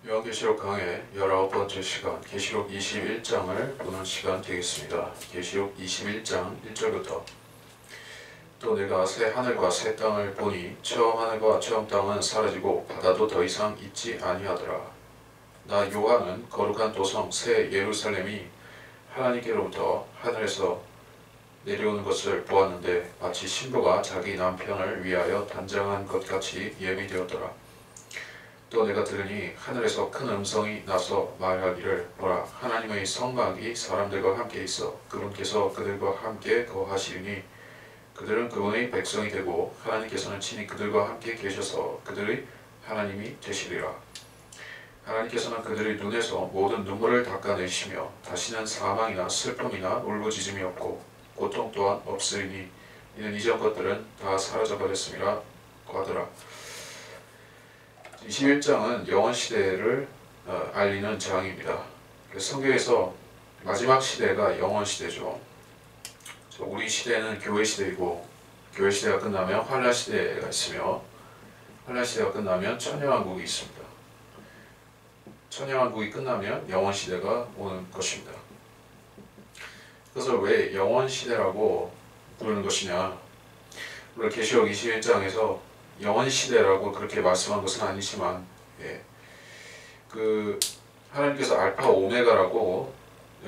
요한계시록 강의 19번째 시간 계시록 21장을 보는 시간 되겠습니다. 계시록 21장 1절부터 또 내가 새 하늘과 새 땅을 보니 처음 하늘과 처음 땅은 사라지고 바다도 더 이상 있지 아니하더라. 나 요한은 거룩한 도성 새 예루살렘이 하나님께로부터 하늘에서 내려오는 것을 보았는데 마치 신부가 자기 남편을 위하여 단장한 것 같이 예비되었더라. 또 내가 들으니 하늘에서 큰 음성이 나서 말하기를 보라, 하나님의 성막이 사람들과 함께 있어 그분께서 그들과 함께 거하시리니 그들은 그분의 백성이 되고 하나님께서는 친히 그들과 함께 계셔서 그들의 하나님이 되시리라. 하나님께서는 그들의 눈에서 모든 눈물을 닦아내시며 다시는 사망이나 슬픔이나 울부짖음이 없고 고통 또한 없으리니 이는 이전 것들은 다 사라져버렸음이라 하더라. 21장은 영원시대를 알리는 장입니다. 성경에서 마지막 시대가 영원시대죠. 우리 시대는 교회시대이고 교회시대가 끝나면 환란시대가 있으며 환란시대가 끝나면 천년왕국이 있습니다. 천년왕국이 끝나면 영원시대가 오는 것입니다. 그래서 왜 영원시대라고 부르는 것이냐, 우리 계시록 21장에서 영원시대라고 그렇게 말씀한 것은 아니지만 하나님께서 알파 오메가라고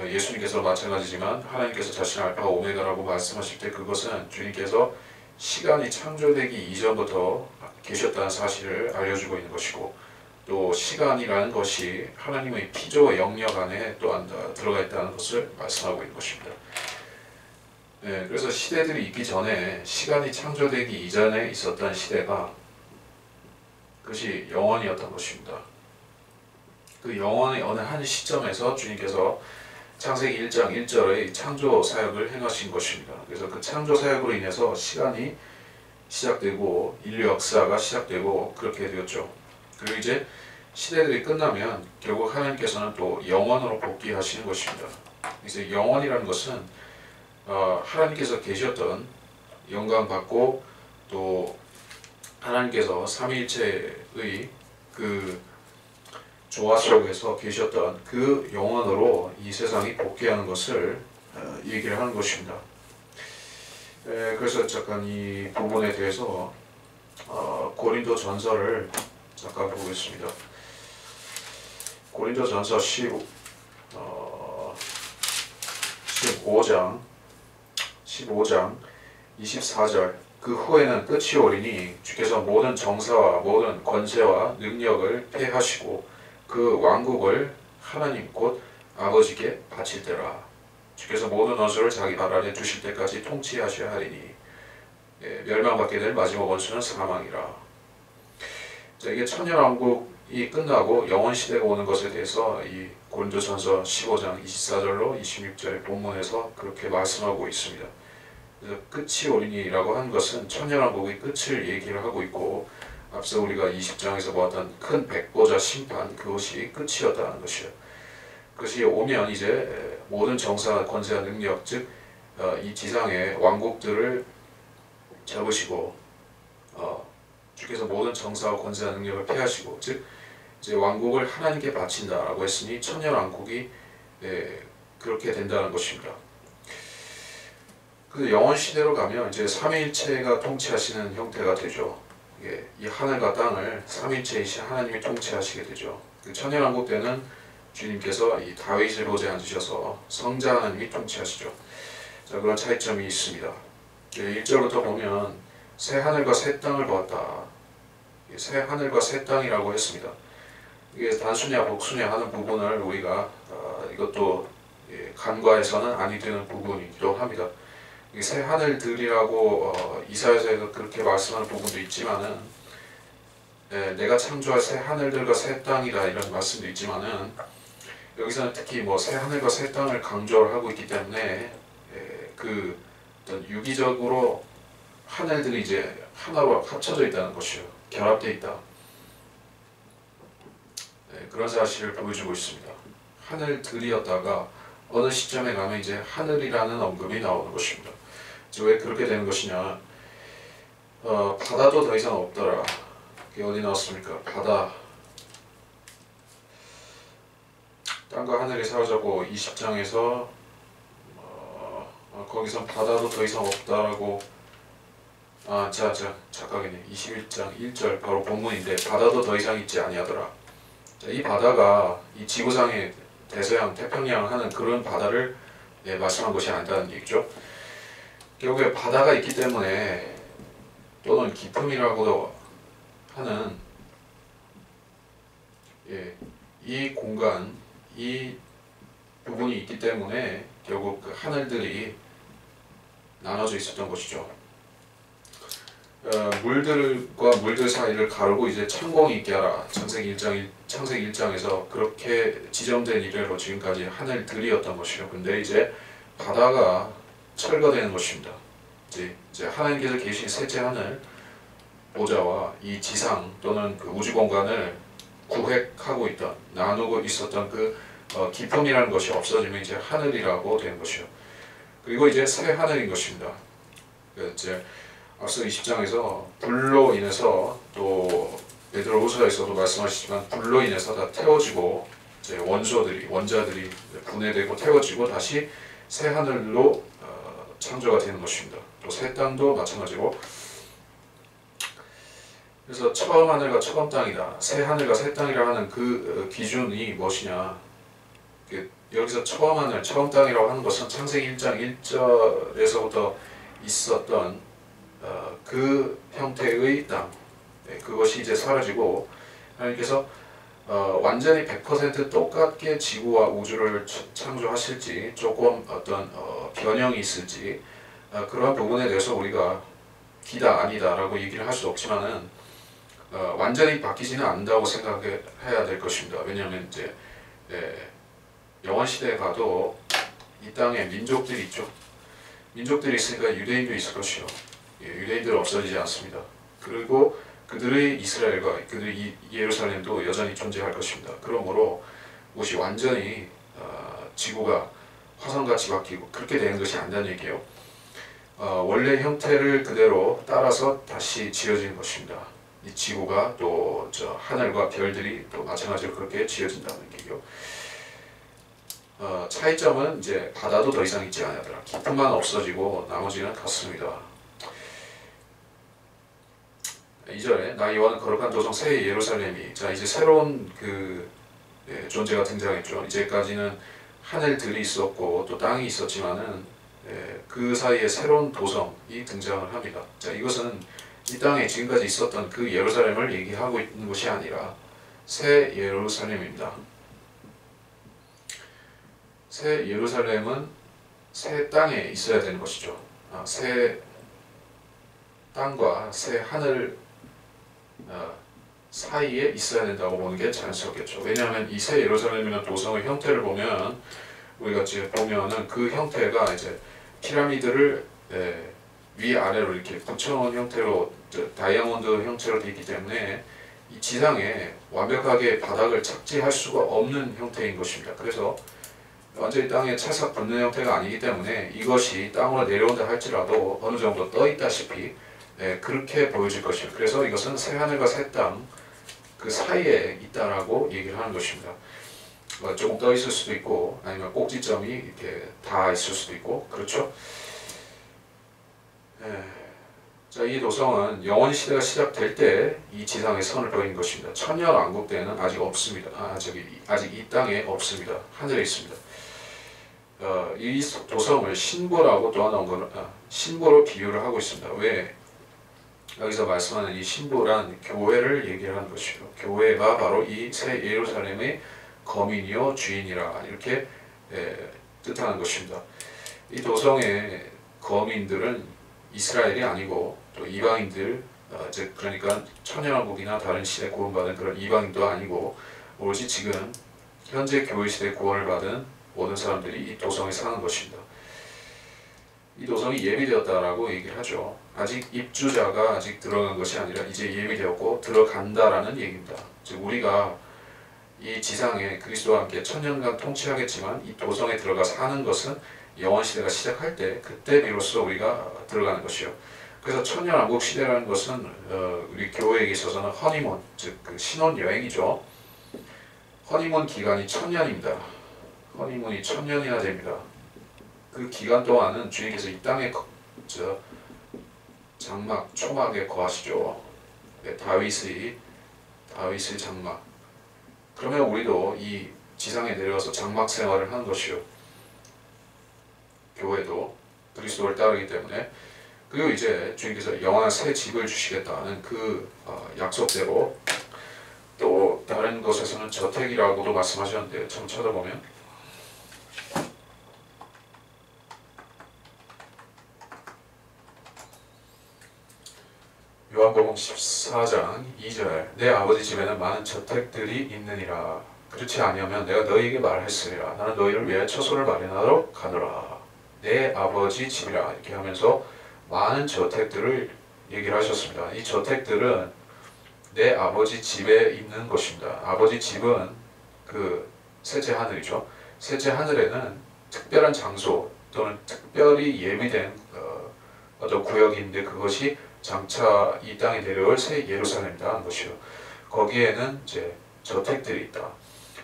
예수님께서 마찬가지지만 하나님께서 자신을 알파 오메가라고 말씀하실 때 그것은 주님께서 시간이 창조되기 이전부터 계셨다는 사실을 알려주고 있는 것이고 또 시간이라는 것이 하나님의 피조 영역 안에 또한 들어가 있다는 것을 말씀하고 있는 것입니다. 그래서 시대들이 있기 전에 시간이 창조되기 이전에 있었던 시대가 그것이 영원이었던 것입니다. 그 영원의 어느 한 시점에서 주님께서 창세기 1장 1절의 창조 사역을 행하신 것입니다. 그래서 그 창조 사역으로 인해서 시간이 시작되고 인류 역사가 시작되고 그렇게 되었죠. 그리고 이제 시대들이 끝나면 결국 하나님께서는 또 영원으로 복귀하시는 것입니다. 그래서 영원이라는 것은 하나님께서 계셨던 영광 받고 또 하나님께서 삼위일체의 그 조화 속에서 계셨던 그 영원으로 이 세상이 복귀하는 것을 얘기를 하는 것입니다. 그래서 잠깐 이 부분에 대해서 고린도 전서를 잠깐 보겠습니다. 고린도 전서 15장 24절 그 후에는 끝이 오리니 주께서 모든 정사와 모든 권세와 능력을 폐하시고 그 왕국을 하나님 곧 아버지께 바칠 때라. 주께서 모든 원수를 자기 발 아래 두실 때까지 통치하셔야 하리니 멸망받게 될 마지막 원수는 사망이라. 이게 천년왕국이 끝나고 영원시대가 오는 것에 대해서 이 고린도전서 15장 24절로 26절의 본문에서 그렇게 말씀하고 있습니다. 그래서 끝이 오리니라고 하는 것은 천년왕국의 끝을 얘기를 하고 있고 앞서 우리가 20장에서 보았던 큰 백보자 심판 그것이 끝이었다는 것이에요. 그것이 오면 이제 모든 정사, 권세와 능력 즉 이 지상의 왕국들을 잡으시고 주께서 모든 정사와 권세와 능력을 폐하시고 즉 이제 왕국을 하나님께 바친다라고 했으니 천년왕국이 그렇게 된다는 것입니다. 그 영원시대로 가면 이제 삼위일체가 통치하시는 형태가 되죠. 이 하늘과 땅을 삼위일체이신 하나님이 통치하시게 되죠. 그 천년왕국 때는 주님께서 이 다윗의 보좌에 앉으셔서 성자 하나님이 통치하시죠. 자, 그런 차이점이 있습니다. 1절부터 보면 새 하늘과 새 땅을 보았다. 새 하늘과 새 땅이라고 했습니다. 이게 단수냐 복수냐 하는 부분을 우리가 이것도 간과해서는 아니 되는 부분이기도 합니다. 새 하늘들이라고 이사야서에서 그렇게 말씀하는 부분도 있지만은 내가 창조할 새 하늘들과 새 땅이라 이런 말씀도 있지만은 여기서는 특히 뭐 새 하늘과 새 땅을 강조를 하고 있기 때문에 그 어떤 유기적으로 하늘들이 이제 하나로 합쳐져 있다는 것이요, 결합되어 있다. 그런 사실을 보여주고 있습니다. 하늘들이었다가 어느 시점에 가면 이제 하늘이라는 언급이 나오는 것입니다. 왜 그렇게 되는 것이냐? 바다도 더 이상 없더라. 그게 어디 나왔습니까? 바다. 땅과 하늘이 사라졌고 20장에서 거기선 바다도 더 이상 없다라고 착각이네. 21장 1절 바로 본문인데 바다도 더 이상 있지 아니하더라. 이 바다가 이 지구상의 대서양, 태평양 하는 그런 바다를 말씀한 것이 아니라는 얘기죠. 결국에 바다가 있기 때문에 또는 기품이라고도 하는 이 공간, 이 부분이 있기 때문에 결국 그 하늘들이 나눠져 있었던 것이죠. 물들과 물들 사이를 가르고 이제 창공이 있게 하라. 창세기 1장에서 그렇게 지정된 이래로 지금까지 하늘들이었던 것이요. 근데 이제 바다가 철거되는 것입니다. 이제 하나님께서 계신 셋째 하늘 보좌와 이 지상 또는 그 우주 공간을 구획하고 있던, 나누고 있었던 그 기품이라는 것이 없어지면 이제 하늘이라고 되는 것이요. 그리고 이제 새 하늘인 것입니다. 이제 앞서 20장에서 불로 인해서 또 베드로후서에서도 말씀하시지만 불로 인해서 다 태워지고 이제 원자들이 분해되고 태워지고 다시 새 하늘로 창조가 되는 것입니다. 또 새 땅도 마찬가지고. 그래서 처음 하늘과 처음 땅이다. 새 하늘과 새 땅이라 하는 그 기준이 무엇이냐? 여기서 처음 하늘, 처음 땅이라고 하는 것은 창세기 1장 1절에서부터 있었던 그 형태의 땅, 그것이 이제 사라지고 하나님께서 완전히 100% 똑같게 지구와 우주를 창조하실지 조금 어떤 변형이 있을지 그런 부분에 대해서 우리가 기다 아니다 라고 얘기를 할 수 없지만은 완전히 바뀌지는 않는다고 생각해야 될 것입니다. 왜냐하면 이제 영원 시대에 가도 이 땅에 민족들이 있죠. 민족들이 있으니까 유대인도 있을 것이요. 유대인들은 없어지지 않습니다. 그리고 그들의 이스라엘과 그들의 예루살렘도 여전히 존재할 것입니다. 그러므로 무엇이 완전히 지구가 화성같이 바뀌고 그렇게 되는 것이 아니라는 얘기예요. 원래 형태를 그대로 따라서 다시 지어지는 것입니다. 이 지구가 또 저 하늘과 별들이 또 마찬가지로 그렇게 지어진다는 얘기예요. 차이점은 이제 바다도 더 이상 있지 않더라. 깊음만 없어지고 나머지는 같습니다. 2절에 나 요한은 거룩한 도성 새 예루살렘이 이제 새로운 그 존재가 등장했죠. 이제까지는 하늘들이 있었고 또 땅이 있었지만은 그 사이에 새로운 도성이 등장을 합니다. 자, 이것은 이 땅에 지금까지 있었던 그 예루살렘을 얘기하고 있는 것이 아니라 새 예루살렘입니다. 새 예루살렘은 새 땅에 있어야 되는 것이죠. 새 땅과 새 하늘 사이에 있어야 된다고 보는 게 자연스럽겠죠. 왜냐하면 이 새 예루살렘이라는 도성의 형태를 보면 우리가 지금 보면은 그 형태가 이제 피라미드를 위아래로 이렇게 붙여놓은 형태로 다이아몬드 형태로 되어 있기 때문에 이 지상에 완벽하게 바닥을 착지할 수가 없는 형태인 것입니다. 그래서 완전히 땅에 찰싹 붙는 형태가 아니기 때문에 이것이 땅으로 내려온다 할지라도 어느 정도 떠 있다시피 그렇게 보여질 것입니다. 그래서 이것은 새 하늘과 새 땅 그 사이에 있다라고 얘기를 하는 것입니다. 조금 떠 있을 수도 있고 아니면 꼭지점이 이렇게 다 있을 수도 있고 그렇죠. 자, 이 도성은 영원 시대가 시작될 때 이 지상에 선을 그린 것입니다. 천년왕국 때는 아직 없습니다. 아직 이 땅에 없습니다. 하늘에 있습니다. 이 도성을 신부라고 또 하나 신부로 비유를 하고 있습니다. 왜? 여기서 말씀하는 이 신부란 교회를 얘기를 하는 것이죠. 교회가 바로 이 새 예루살렘의 거민이요 주인이라 이렇게 뜻하는 것입니다. 이 도성의 거민들은 이스라엘이 아니고 또 이방인들, 그러니까 천년왕국이나 다른 시대 구원받은 그런 이방인도 아니고 오로지 지금 현재 교회 시대 구원을 받은 모든 사람들이 이 도성에 사는 것입니다. 이 도성이 예비되었다라고 얘기를 하죠. 아직 입주자가 아직 들어간 것이 아니라 이제 예비되었고 들어간다라는 얘기입니다. 즉 우리가 이 지상에 그리스도와 함께 천년간 통치하겠지만 이 도성에 들어가 사는 것은 영원 시대가 시작할 때 그때 비로소 우리가 들어가는 것이요. 그래서 천년왕국 시대라는 것은 우리 교회에게 있어서는 허니문, 즉 그 신혼 여행이죠. 허니문 기간이 1000년입니다. 허니문이 1000년이나 됩니다. 그 기간 동안은 주님께서 이 땅에 장막, 초막에 거하시죠. 네, 다윗의 장막. 그러면 우리도 이 지상에 내려와서 장막 생활을 하는 것이요. 교회도 그리스도를 따르기 때문에. 그리고 이제 주님께서 영원한 새 집을 주시겠다는 그 약속대로 또 다른 곳에서는 저택이라고도 말씀하셨는데 참 찾아보면 요한복음 14장 2절 내 아버지 집에는 많은 저택들이 있느니라. 그렇지 아니하면 내가 너희에게 말했으리라. 나는 너희를 위해 처소를 마련하러 가노라. 내 아버지 집이라 이렇게 하면서 많은 저택들을 얘기를 하셨습니다. 이 저택들은 내 아버지 집에 있는 것입니다. 아버지 집은 그 셋째 하늘이죠. 셋째 하늘에는 특별한 장소 또는 특별히 예비된 어떤 구역인데 그것이 장차 이 땅에 내려올 새 예루살렘이다 하는 것이요. 거기에는 이제 저택들이 있다.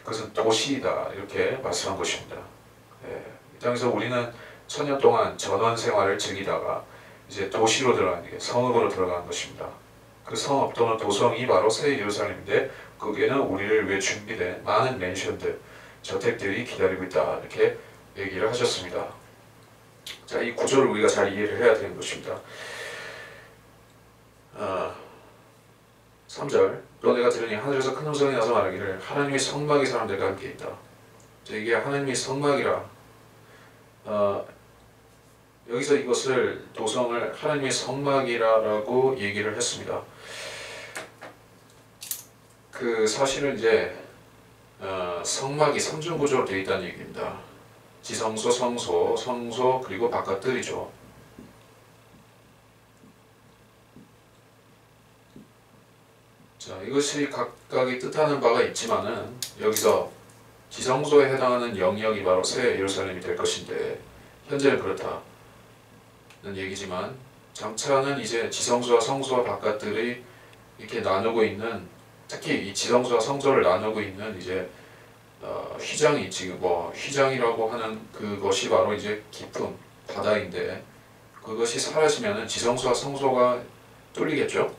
그것은 도시이다 이렇게 말씀한 것입니다. 이 땅에서 우리는 1000년 동안 전원 생활을 즐기다가 이제 도시로 들어가는 게 성읍으로 들어가는 것입니다. 그 성읍 또는 도성이 바로 새 예루살렘인데 거기에는 우리를 위해 준비된 많은 맨션들, 저택들이 기다리고 있다 이렇게 얘기를 하셨습니다. 자, 이 구조를 우리가 잘 이해를 해야 되는 것입니다. 3절 또 내가 들으니 하늘에서 큰 음성이 나서 말하기를 하나님의 성막이 사람들과 함께 있다. 자, 이게 하나님의 성막이라 여기서 이것을 도성을 하나님의 성막이라고 얘기를 했습니다. 그 사실은 이제 성막이 3중 구조로 되어 있다는 얘기입니다. 지성소, 성소 그리고 바깥들이죠. 자, 이것이 각각이 뜻하는 바가 있지만은 여기서 지성소에 해당하는 영역이 바로 새 예루살렘이 될 것인데 현재는 그렇다는 얘기지만 장차는 이제 지성소와 성소와 바깥들이 이렇게 나누고 있는 특히 이 지성소와 성소를 나누고 있는 이제 휘장이 지금 휘장이라고 하는 그것이 바로 이제 깊은 바다인데 그것이 사라지면은 지성소와 성소가 뚫리겠죠.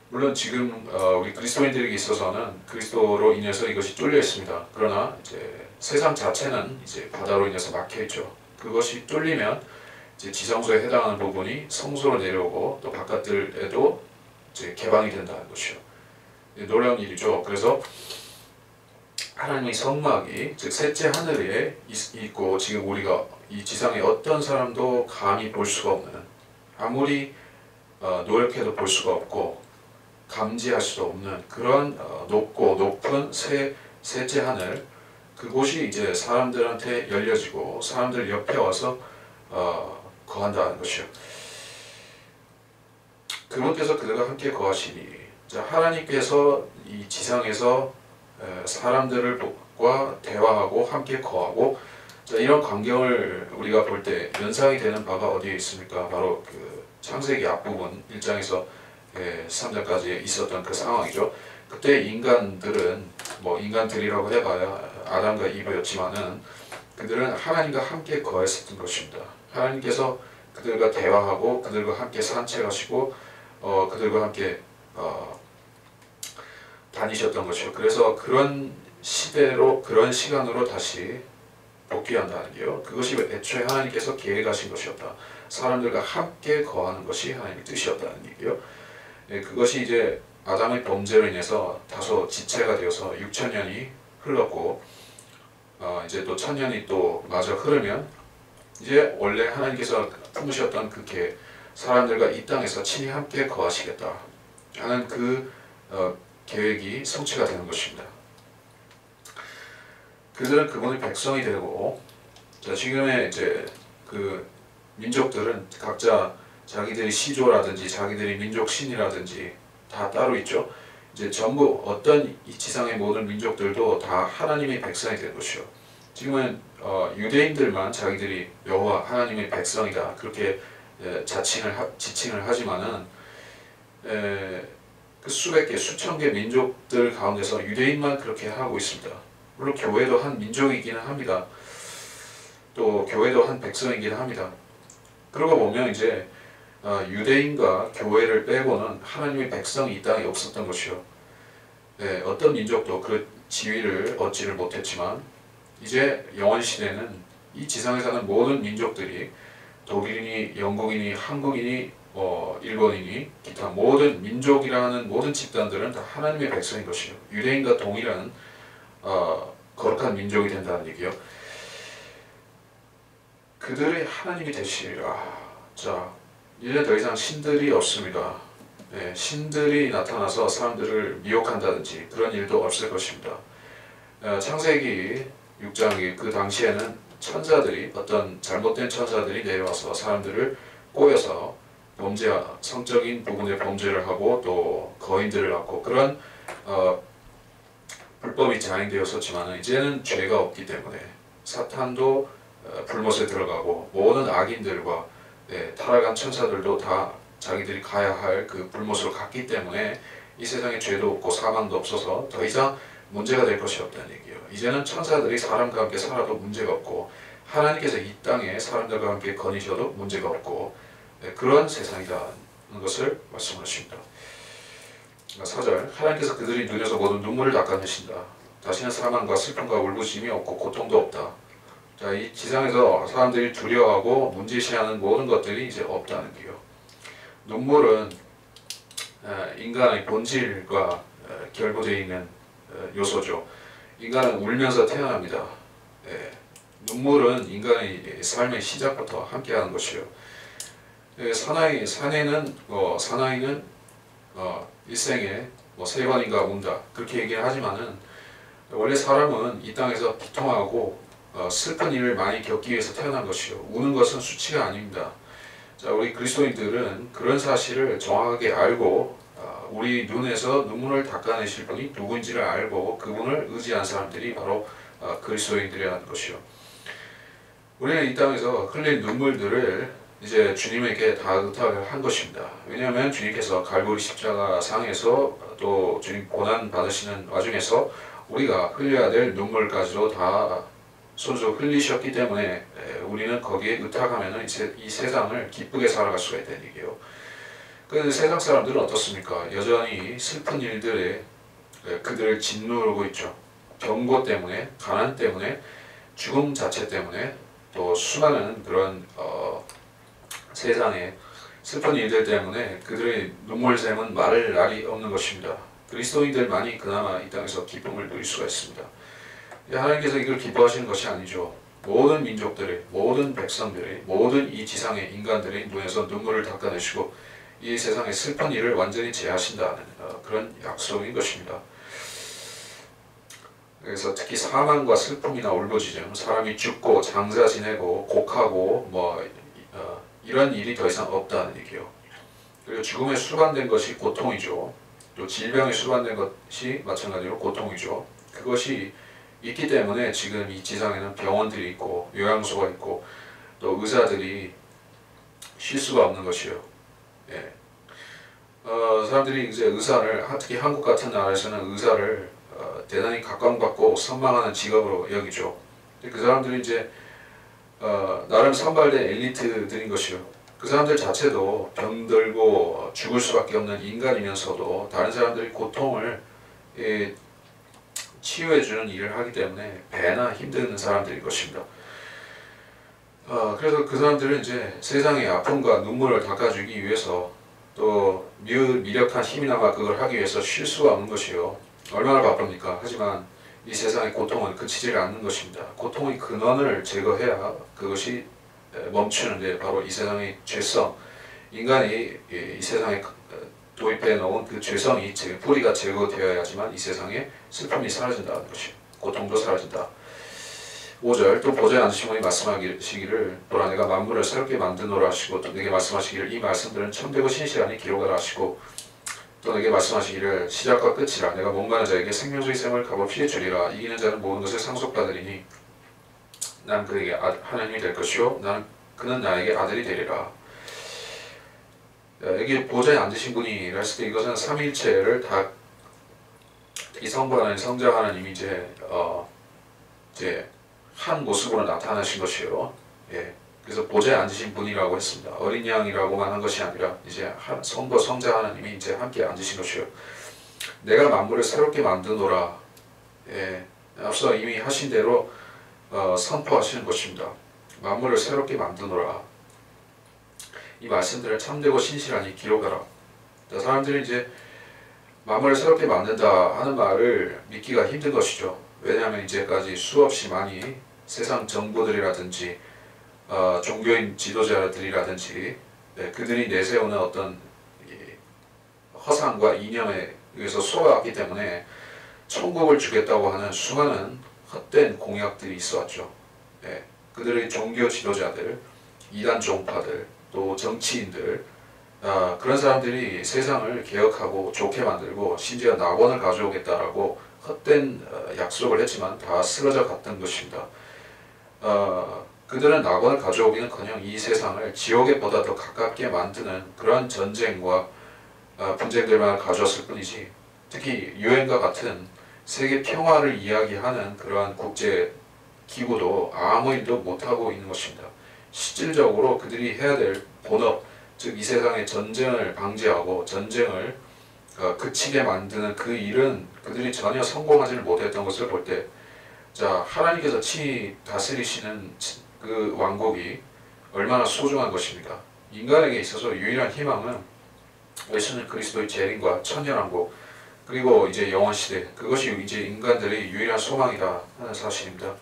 물론 지금 우리 그리스도인들에게 있어서는 그리스도로 인해서 이것이 뚫려 있습니다. 그러나 이제 세상 자체는 이제 바다로 인해서 막혀 있죠. 그것이 뚫리면 이제 지성소에 해당하는 부분이 성소로 내려오고 또 바깥들에도 이제 개방이 된다는 것이요. 놀라운 일이죠. 그래서 하나님의 성막이 즉 셋째 하늘에 있고 지금 우리가 이 지상에 어떤 사람도 감히 볼 수가 없는 아무리 노력해도 볼 수가 없고 감지할 수도 없는 그런 높고 높은 셋째 하늘 그곳이 이제 사람들한테 열려지고 사람들 옆에 와서 거한다는 것이요. 그분께서 그들과 함께 거하시니 자, 하나님께서 이 지상에서 사람들과 대화하고 함께 거하고 자, 이런 광경을 우리가 볼 때 연상이 되는 바가 어디에 있습니까? 바로 그 창세기 앞부분 1장에서 3장까지 있었던 그 상황이죠. 그때 인간들은 인간들이라고 해봐야 아담과 이브였지만은 그들은 하나님과 함께 거했었던 것입니다. 하나님께서 그들과 대화하고 그들과 함께 산책하시고 그들과 함께 다니셨던 것이죠. 그래서 그런 시대로 그런 시간으로 다시 복귀한다는 게요. 그것이 애초에 하나님께서 계획하신 것이었다. 사람들과 함께 거하는 것이 하나님의 뜻이었다는 얘기요. 그것이 이제 아담의 범죄로 인해서 다소 지체가 되어서 6000년이 흘렀고 이제 또 1000년이 또 마저 흐르면 이제 원래 하나님께서 품으셨던 그 계획 사람들과 이 땅에서 친히 함께 거하시겠다 하는 그 계획이 성취가 되는 것입니다. 그들은 그분의 백성이 되고 자, 지금의 이제 그 민족들은 각자 자기들의 시조라든지 자기들의 민족 신이라든지 다 따로 있죠. 이제 전부 어떤 이 지상의 모든 민족들도 다 하나님의 백성이 된 것이요. 지금은 유대인들만 자기들이 여호와 하나님의 백성이다 그렇게 지칭을 하지만은 그 수백 개 수천 개 민족들 가운데서 유대인만 그렇게 하고 있습니다. 물론 교회도 한 민족이기는 합니다. 또 교회도 한 백성이기는 합니다. 그러고 보면 이제 유대인과 교회를 빼고는 하나님의 백성이 이 땅에 없었던 것이요. 네, 어떤 민족도 그 지위를 얻지를 못했지만 이제 영원 시대는 이 지상에 사는 모든 민족들이 독일인이, 영국인이, 한국인이, 일본인이, 기타 모든 민족이라는 모든 집단들은 다 하나님의 백성인 것이요. 유대인과 동일한 거룩한 민족이 된다는 얘기요. 그들의 하나님이 되시리라. 자, 이제 더 이상 신들이 없습니다. 네, 신들이 나타나서 사람들을 미혹한다든지 그런 일도 없을 것입니다. 창세기 6장 그 당시에는 천사들이 어떤 잘못된 천사들이 내려와서 사람들을 꼬여서 성적인 부분에 범죄를 하고 또 거인들을 낳고 그런 불법이 자행되었었지만 이제는 죄가 없기 때문에 사탄도 불못에 들어가고 모든 악인들과 타락한 천사들도 다 자기들이 가야 할 그 불못으로 갔기 때문에 이 세상에 죄도 없고 사망도 없어서 더 이상 문제가 될 것이 없다는 얘기예요. 이제는 천사들이 사람과 함께 살아도 문제가 없고 하나님께서 이 땅에 사람들과 함께 거니셔도 문제가 없고 그런 세상이라는 것을 말씀하십니다. 4절 하나님께서 그들이 눈에서 모든 눈물을 닦아내신다. 다시는 사망과 슬픔과 울부짖음이 없고 고통도 없다. 자, 이 지상에서 사람들이 두려워하고 문제시하는 모든 것들이 이제 없다는 거예요. 눈물은 인간의 본질과 결부되어 있는 요소죠. 인간은 울면서 태어납니다. 눈물은 인간의 삶의 시작부터 함께하는 것이요. 사나이는 일생에 3번인가 운다 그렇게 얘기를 하지만은 원래 사람은 이 땅에서 비통하고 슬픈 일을 많이 겪기 위해서 태어난 것이요. 우는 것은 수치가 아닙니다. 자, 우리 그리스도인들은 그런 사실을 정확하게 알고 우리 눈에서 눈물을 닦아내실 분이 누구인지를 알고 그분을 의지한 사람들이 바로 그리스도인들이라는 것이요. 우리는 이 땅에서 흘린 눈물들을 이제 주님에게 다 의탁을 한 것입니다. 왜냐하면 주님께서 갈보리 십자가 상에서 또 주님 고난 받으시는 와중에서 우리가 흘려야 될 눈물까지도 다 손수 흘리셨기 때문에 우리는 거기에 의탁하면 이 세상을 기쁘게 살아갈 수가 있다는 얘기예요. 그 세상 사람들은 어떻습니까? 여전히 슬픈 일들에 그들을 짓누르고 있죠. 병고 때문에, 가난 때문에, 죽음 자체 때문에 또 수많은 그런 세상의 슬픈 일들 때문에 그들의 눈물샘은 마를 날이 없는 것입니다. 그리스도인들만이 그나마 이 땅에서 기쁨을 누릴 수가 있습니다. 하나님께서 이걸 기뻐하시는 것이 아니죠. 모든 민족들의, 모든 백성들의, 모든 이 지상의 인간들의 눈에서 눈물을 닦아내시고 이 세상의 슬픈 일을 완전히 제하신다는 그런 약속인 것입니다. 그래서 특히 사망과 슬픔이나 울부짖음, 사람이 죽고 장사 지내고 곡하고 이런 일이 더 이상 없다는 얘기예요. 그리고 죽음에 수반된 것이 고통이죠. 또 질병에 수반된 것이 마찬가지로 고통이죠. 그것이 있기 때문에 지금 이 지상에는 병원들이 있고 요양소가 있고 또 의사들이 쉴 수가 없는 것이요. 사람들이 이제 의사를, 특히 한국 같은 나라에서는 의사를 대단히 각광받고 선망하는 직업으로 여기죠. 그 사람들이 이제 나름 선발된 엘리트들인 것이요. 그 사람들 자체도 병들고 죽을 수밖에 없는 인간이면서도 다른 사람들의 고통을 치유해주는 일을 하기 때문에 배나 힘든 사람들인 것입니다. 그래서 그 사람들은 이제 세상의 아픔과 눈물을 닦아주기 위해서 또 미력한 힘이나마 그걸 하기 위해서 쉴 수가 없는 것이요. 얼마나 바쁩니까? 하지만 이 세상의 고통은 그치질 않는 것입니다. 고통의 근원을 제거해야 그것이 멈추는데 바로 이 세상의 죄성, 인간이 이 세상에 도입해 놓은 그 죄성이 뿌리가 제거되어야지만 이 세상에 슬픔이 사라진다는 것이요. 고통도 사라진다. 5절 또 보좌에 앉으신 분이 말씀하시기를 보라 내가 만물을 새롭게 만드노라 하시고 또 내게 말씀하시기를 이 말씀들은 참되고 신실하니 기록하라 하시고 또 내게 말씀하시기를 시작과 끝이라 내가 몸가는 자에게 생명수의 샘을 값없이 주리라 이기는 자는 모든 것을 상속받으리니 난 그에게 하나님이 될 것이요 그는 나에게 아들이 되리라. 여기 보좌에 앉으신 분이 했을 때 이것은 삼위일체를 다 이 성부 하나님, 성자 하나님이 이제 이제 한 모습으로 나타나신 것이요. 예. 그래서 보좌에 앉으신 분이라고 했습니다. 어린 양이라고만 한 것이 아니라 이제 성부 성자 하나님이 이제 함께 앉으신 것이요. 내가 만물을 새롭게 만드노라. 예. 앞서 이미 하신 대로 선포하시는 것입니다. 만물을 새롭게 만드노라. 이 말씀들을 참되고 신실하니 기록하라. 사람들이 이제 만물을 새롭게 만든다 하는 말을 믿기가 힘든 것이죠. 왜냐하면 이제까지 수없이 많이 세상 정부들이라든지 종교인 지도자들이라든지 그들이 내세우는 어떤 허상과 이념에 의해서 속아왔기 때문에 천국을 주겠다고 하는 수많은 헛된 공약들이 있어왔죠. 그들의 종교 지도자들, 이단 종파들, 또 정치인들, 그런 사람들이 세상을 개혁하고 좋게 만들고 심지어 낙원을 가져오겠다라고 헛된 약속을 했지만 다 쓰러져 갔던 것입니다. 그들은 낙원을 가져오기는커녕 이 세상을 지옥에보다 더 가깝게 만드는 그러한 전쟁과 분쟁들만 가져왔을 뿐이지, 특히 유엔과 같은 세계 평화를 이야기하는 그러한 국제 기구도 아무 일도 못하고 있는 것입니다. 실질적으로 그들이 해야 될 본업, 즉 이 세상의 전쟁을 방지하고 전쟁을 그치게 만드는 그 일은 그들이 전혀 성공하지를 못했던 것을 볼 때, 자, 하나님께서 친히 다스리시는 그 왕국이 얼마나 소중한 것입니까? 인간에게 있어서 유일한 희망은 예수는 그리스도의 재림과 천년왕국, 그리고 이제 영원시대, 그것이 이제 인간들의 유일한 소망이다 하는 사실입니다.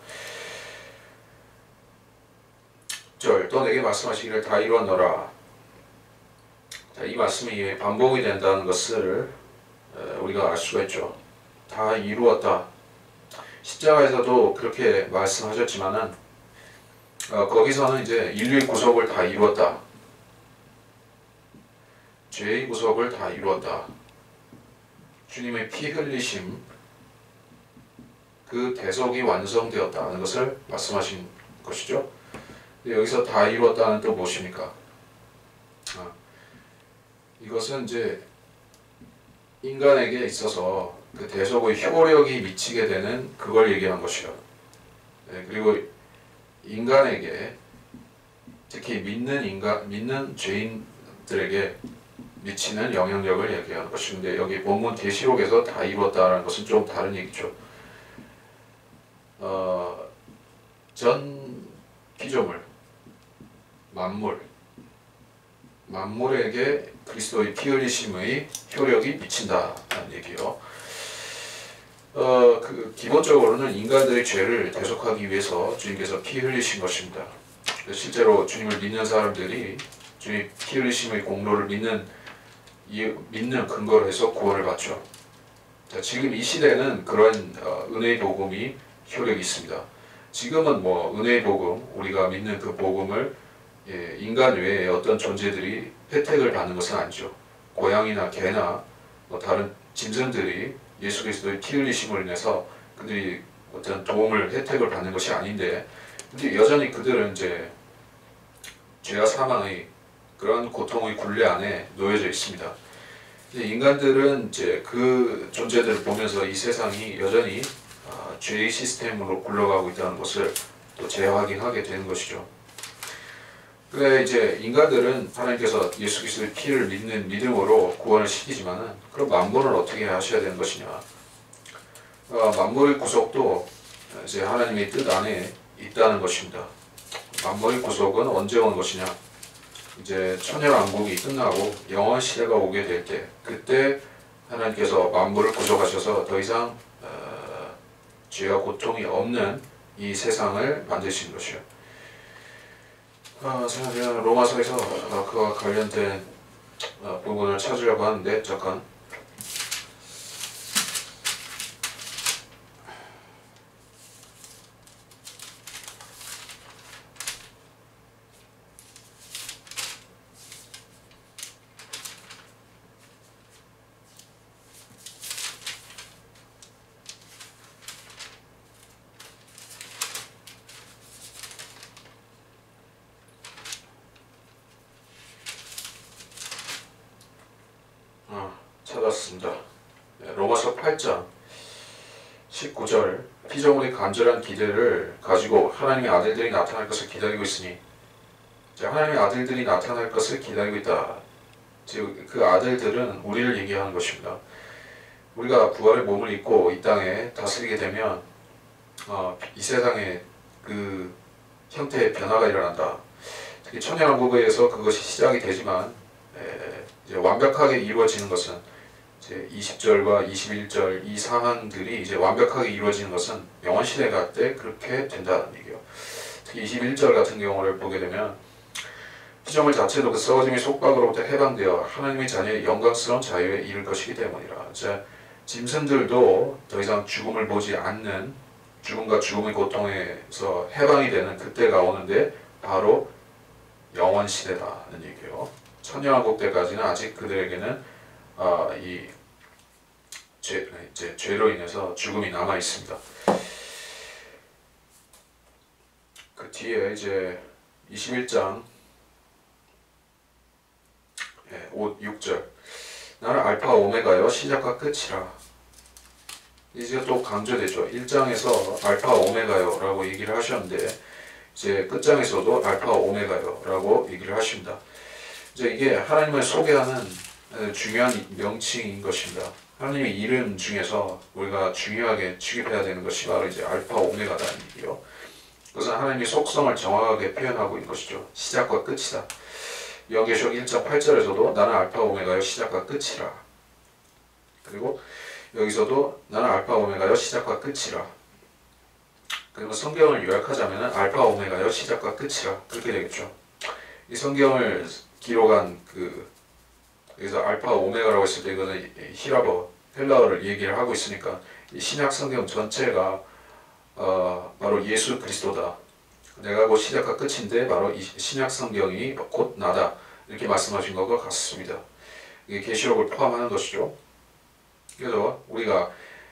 또 내게 말씀하시기를 다 이루었노라. 자, 이 말씀이 반복이 된다는 것을 우리가 알 수가 있죠. 다 이루었다. 십자가에서도 그렇게 말씀하셨지만은 거기서는 이제 인류의 구속을 다 이루었다. 죄의 구속을 다 이루었다. 주님의 피 흘리심, 그 대속이 완성되었다는 것을 말씀하신 것이죠. 여기서 다 이루었다는 또 무엇입니까? 이것은 이제 인간에게 있어서 그 대속의 효력이 미치게 되는 그걸 얘기한 것이요. 그리고 인간에게, 특히 믿는 죄인들에게 미치는 영향력을 얘기하는 것인데, 여기 본문 계시록에서 다 이루었다는 것은 좀 다른 얘기죠. 전 피조물, 만물에게 그리스도의 피 흘리심의 효력이 미친다는 얘기요. 기본적으로는 인간들의 죄를 대속하기 위해서 주님께서 피 흘리신 것입니다. 실제로 주님을 믿는 사람들이 주님 피 흘리심의 공로를 믿는 근거로 해서 구원을 받죠. 자, 지금 이 시대는 그런 은혜의 복음이 효력이 있습니다. 지금은 은혜의 복음, 우리가 믿는 그 복음을 인간 외에 어떤 존재들이 혜택을 받는 것은 아니죠. 고양이나 개나 다른 짐승들이 예수 그리스도의 피 흘리심을 인해서 그들이 어떤 도움을, 혜택을 받는 것이 아닌데, 근데 여전히 그들은 이제 죄와 사망의 그런 고통의 굴레 안에 놓여져 있습니다. 인간들은 이제 그 존재들을 보면서 이 세상이 여전히 죄의 시스템으로 굴러가고 있다는 것을 또 재확인하게 되는 것이죠. 그래, 이제 인간들은 하나님께서 예수 그리스도의 피를 믿는 믿음으로 구원을 시키지만은, 그럼 만물을 어떻게 하셔야 되는 것이냐? 만물의 구속도 이제 하나님의 뜻 안에 있다는 것입니다. 만물의 구속은 언제 오는 것이냐? 이제 천년왕국이 끝나고 영원 시대가 오게 될 때, 그때 하나님께서 만물을 구속하셔서 더 이상 죄와 고통이 없는 이 세상을 만드신 것이요. 제가 로마서에서 그와 관련된 부분을 찾으려고 하는데, 잠깐. 찾았습니다. 로마서 8장 19절 피조물이 간절한 기대를 가지고 하나님의 아들들이 나타날 것을 기다리고 있으니 하나님의 아들들이 나타날 것을 기다리고 있다. 즉 그 아들들은 우리를 얘기하는 것입니다. 우리가 부활의 몸을 입고 이 땅에 다스리게 되면 이 세상에 그 형태의 변화가 일어난다. 특히 천년왕국에서 그것이 시작이 되지만 이제 완벽하게 이루어지는 것은 이제 20절과 21절 이 상황들이 이제 완벽하게 이루어지는 것은 영원시대가 때 그렇게 된다는 얘기예요. 특히 21절 같은 경우를 보게 되면 피조물 자체도 그 썩어짐의 속박으로부터 해방되어 하나님의 자녀의 영광스러운 자유에 이를 것이기 때문이라. 짐승들도 더 이상 죽음을 보지 않는 죽음과 죽음의 고통에서 해방이 되는 그때가 오는데 바로 영원시대다는 얘기예요. 천년왕국 때까지는 아직 그들에게는 이 죄로 인해서 죽음이 남아 있습니다. 그 뒤에 이제 21장 6절 나는 알파 오메가여 시작과 끝이라. 이제 또 강조되죠. 1장에서 알파 오메가요 라고 얘기를 하셨는데 이제 끝장에서도 알파 오메가요 라고 얘기를 하십니다. 이제 이게 하나님을 소개하는 중요한 명칭인 것입니다. 하나님의 이름 중에서 우리가 중요하게 취급해야 되는 것이 바로 이제 알파 오메가다는 얘기요. 그것은 하나님의 속성을 정확하게 표현하고 있는 것이죠. 시작과 끝이다. 요한계시록 1장 8절에서도 나는 알파 오메가요 시작과 끝이라. 그리고 여기서도 나는 알파 오메가요 시작과 끝이라. 그리고 성경을 요약하자면 알파 오메가요 시작과 끝이라 그렇게 되겠죠. 이 성경을 기록한 여기서 알파 오메가라고 했을 때 이거는 히라버 헬라어를 얘기를 하고 있으니까 이 신약 성경 전체가 바로 예수 그리스도다. 내가 곧 시작과 끝인데 바로 이 신약 성경이 곧 나다 이렇게 말씀하신 것과 같습니다. 이게 계시록을 포함하는 것이죠. 그래서 우리가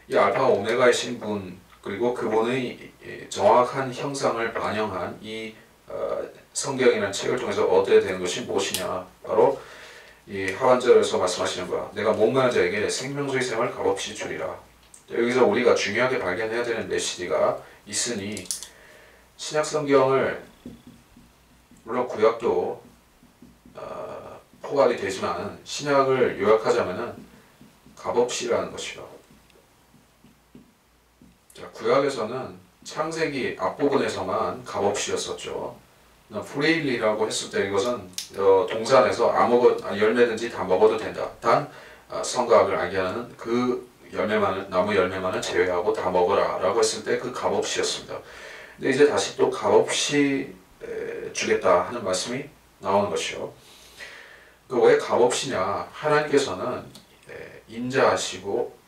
이 알파 오메가이신 분 그리고 그분의 정확한 형상을 반영한 이 성경이라는 책을 통해서 얻어야 되는 것이 무엇이냐. 바로 이 하반절에서 말씀하시는 거야. 내가 목마른 자에게 생명수의 샘을 값없이 주리라. 여기서 우리가 중요하게 발견해야 되는 메시지가 있으니 신약 성경을 물론 구약도 포괄이 되지만 신약을 요약하자면은 값없이라는 것이요. 구약에서는 창세기 앞부분에서만 값없이였었죠. 프레일리라고 했을 때 이것은 동산에서 열매든지 다 먹어도 된다. 단 성과학을 알게 하는 그 나무 열매만은 제외하고 다 먹어라 라고 했을 때 그 값없이였습니다. 근데 이제 다시 또 값없이 주겠다 하는 말씀이 나오는 것이요. 그 왜 값없이냐. 하나님께서는 인자하시고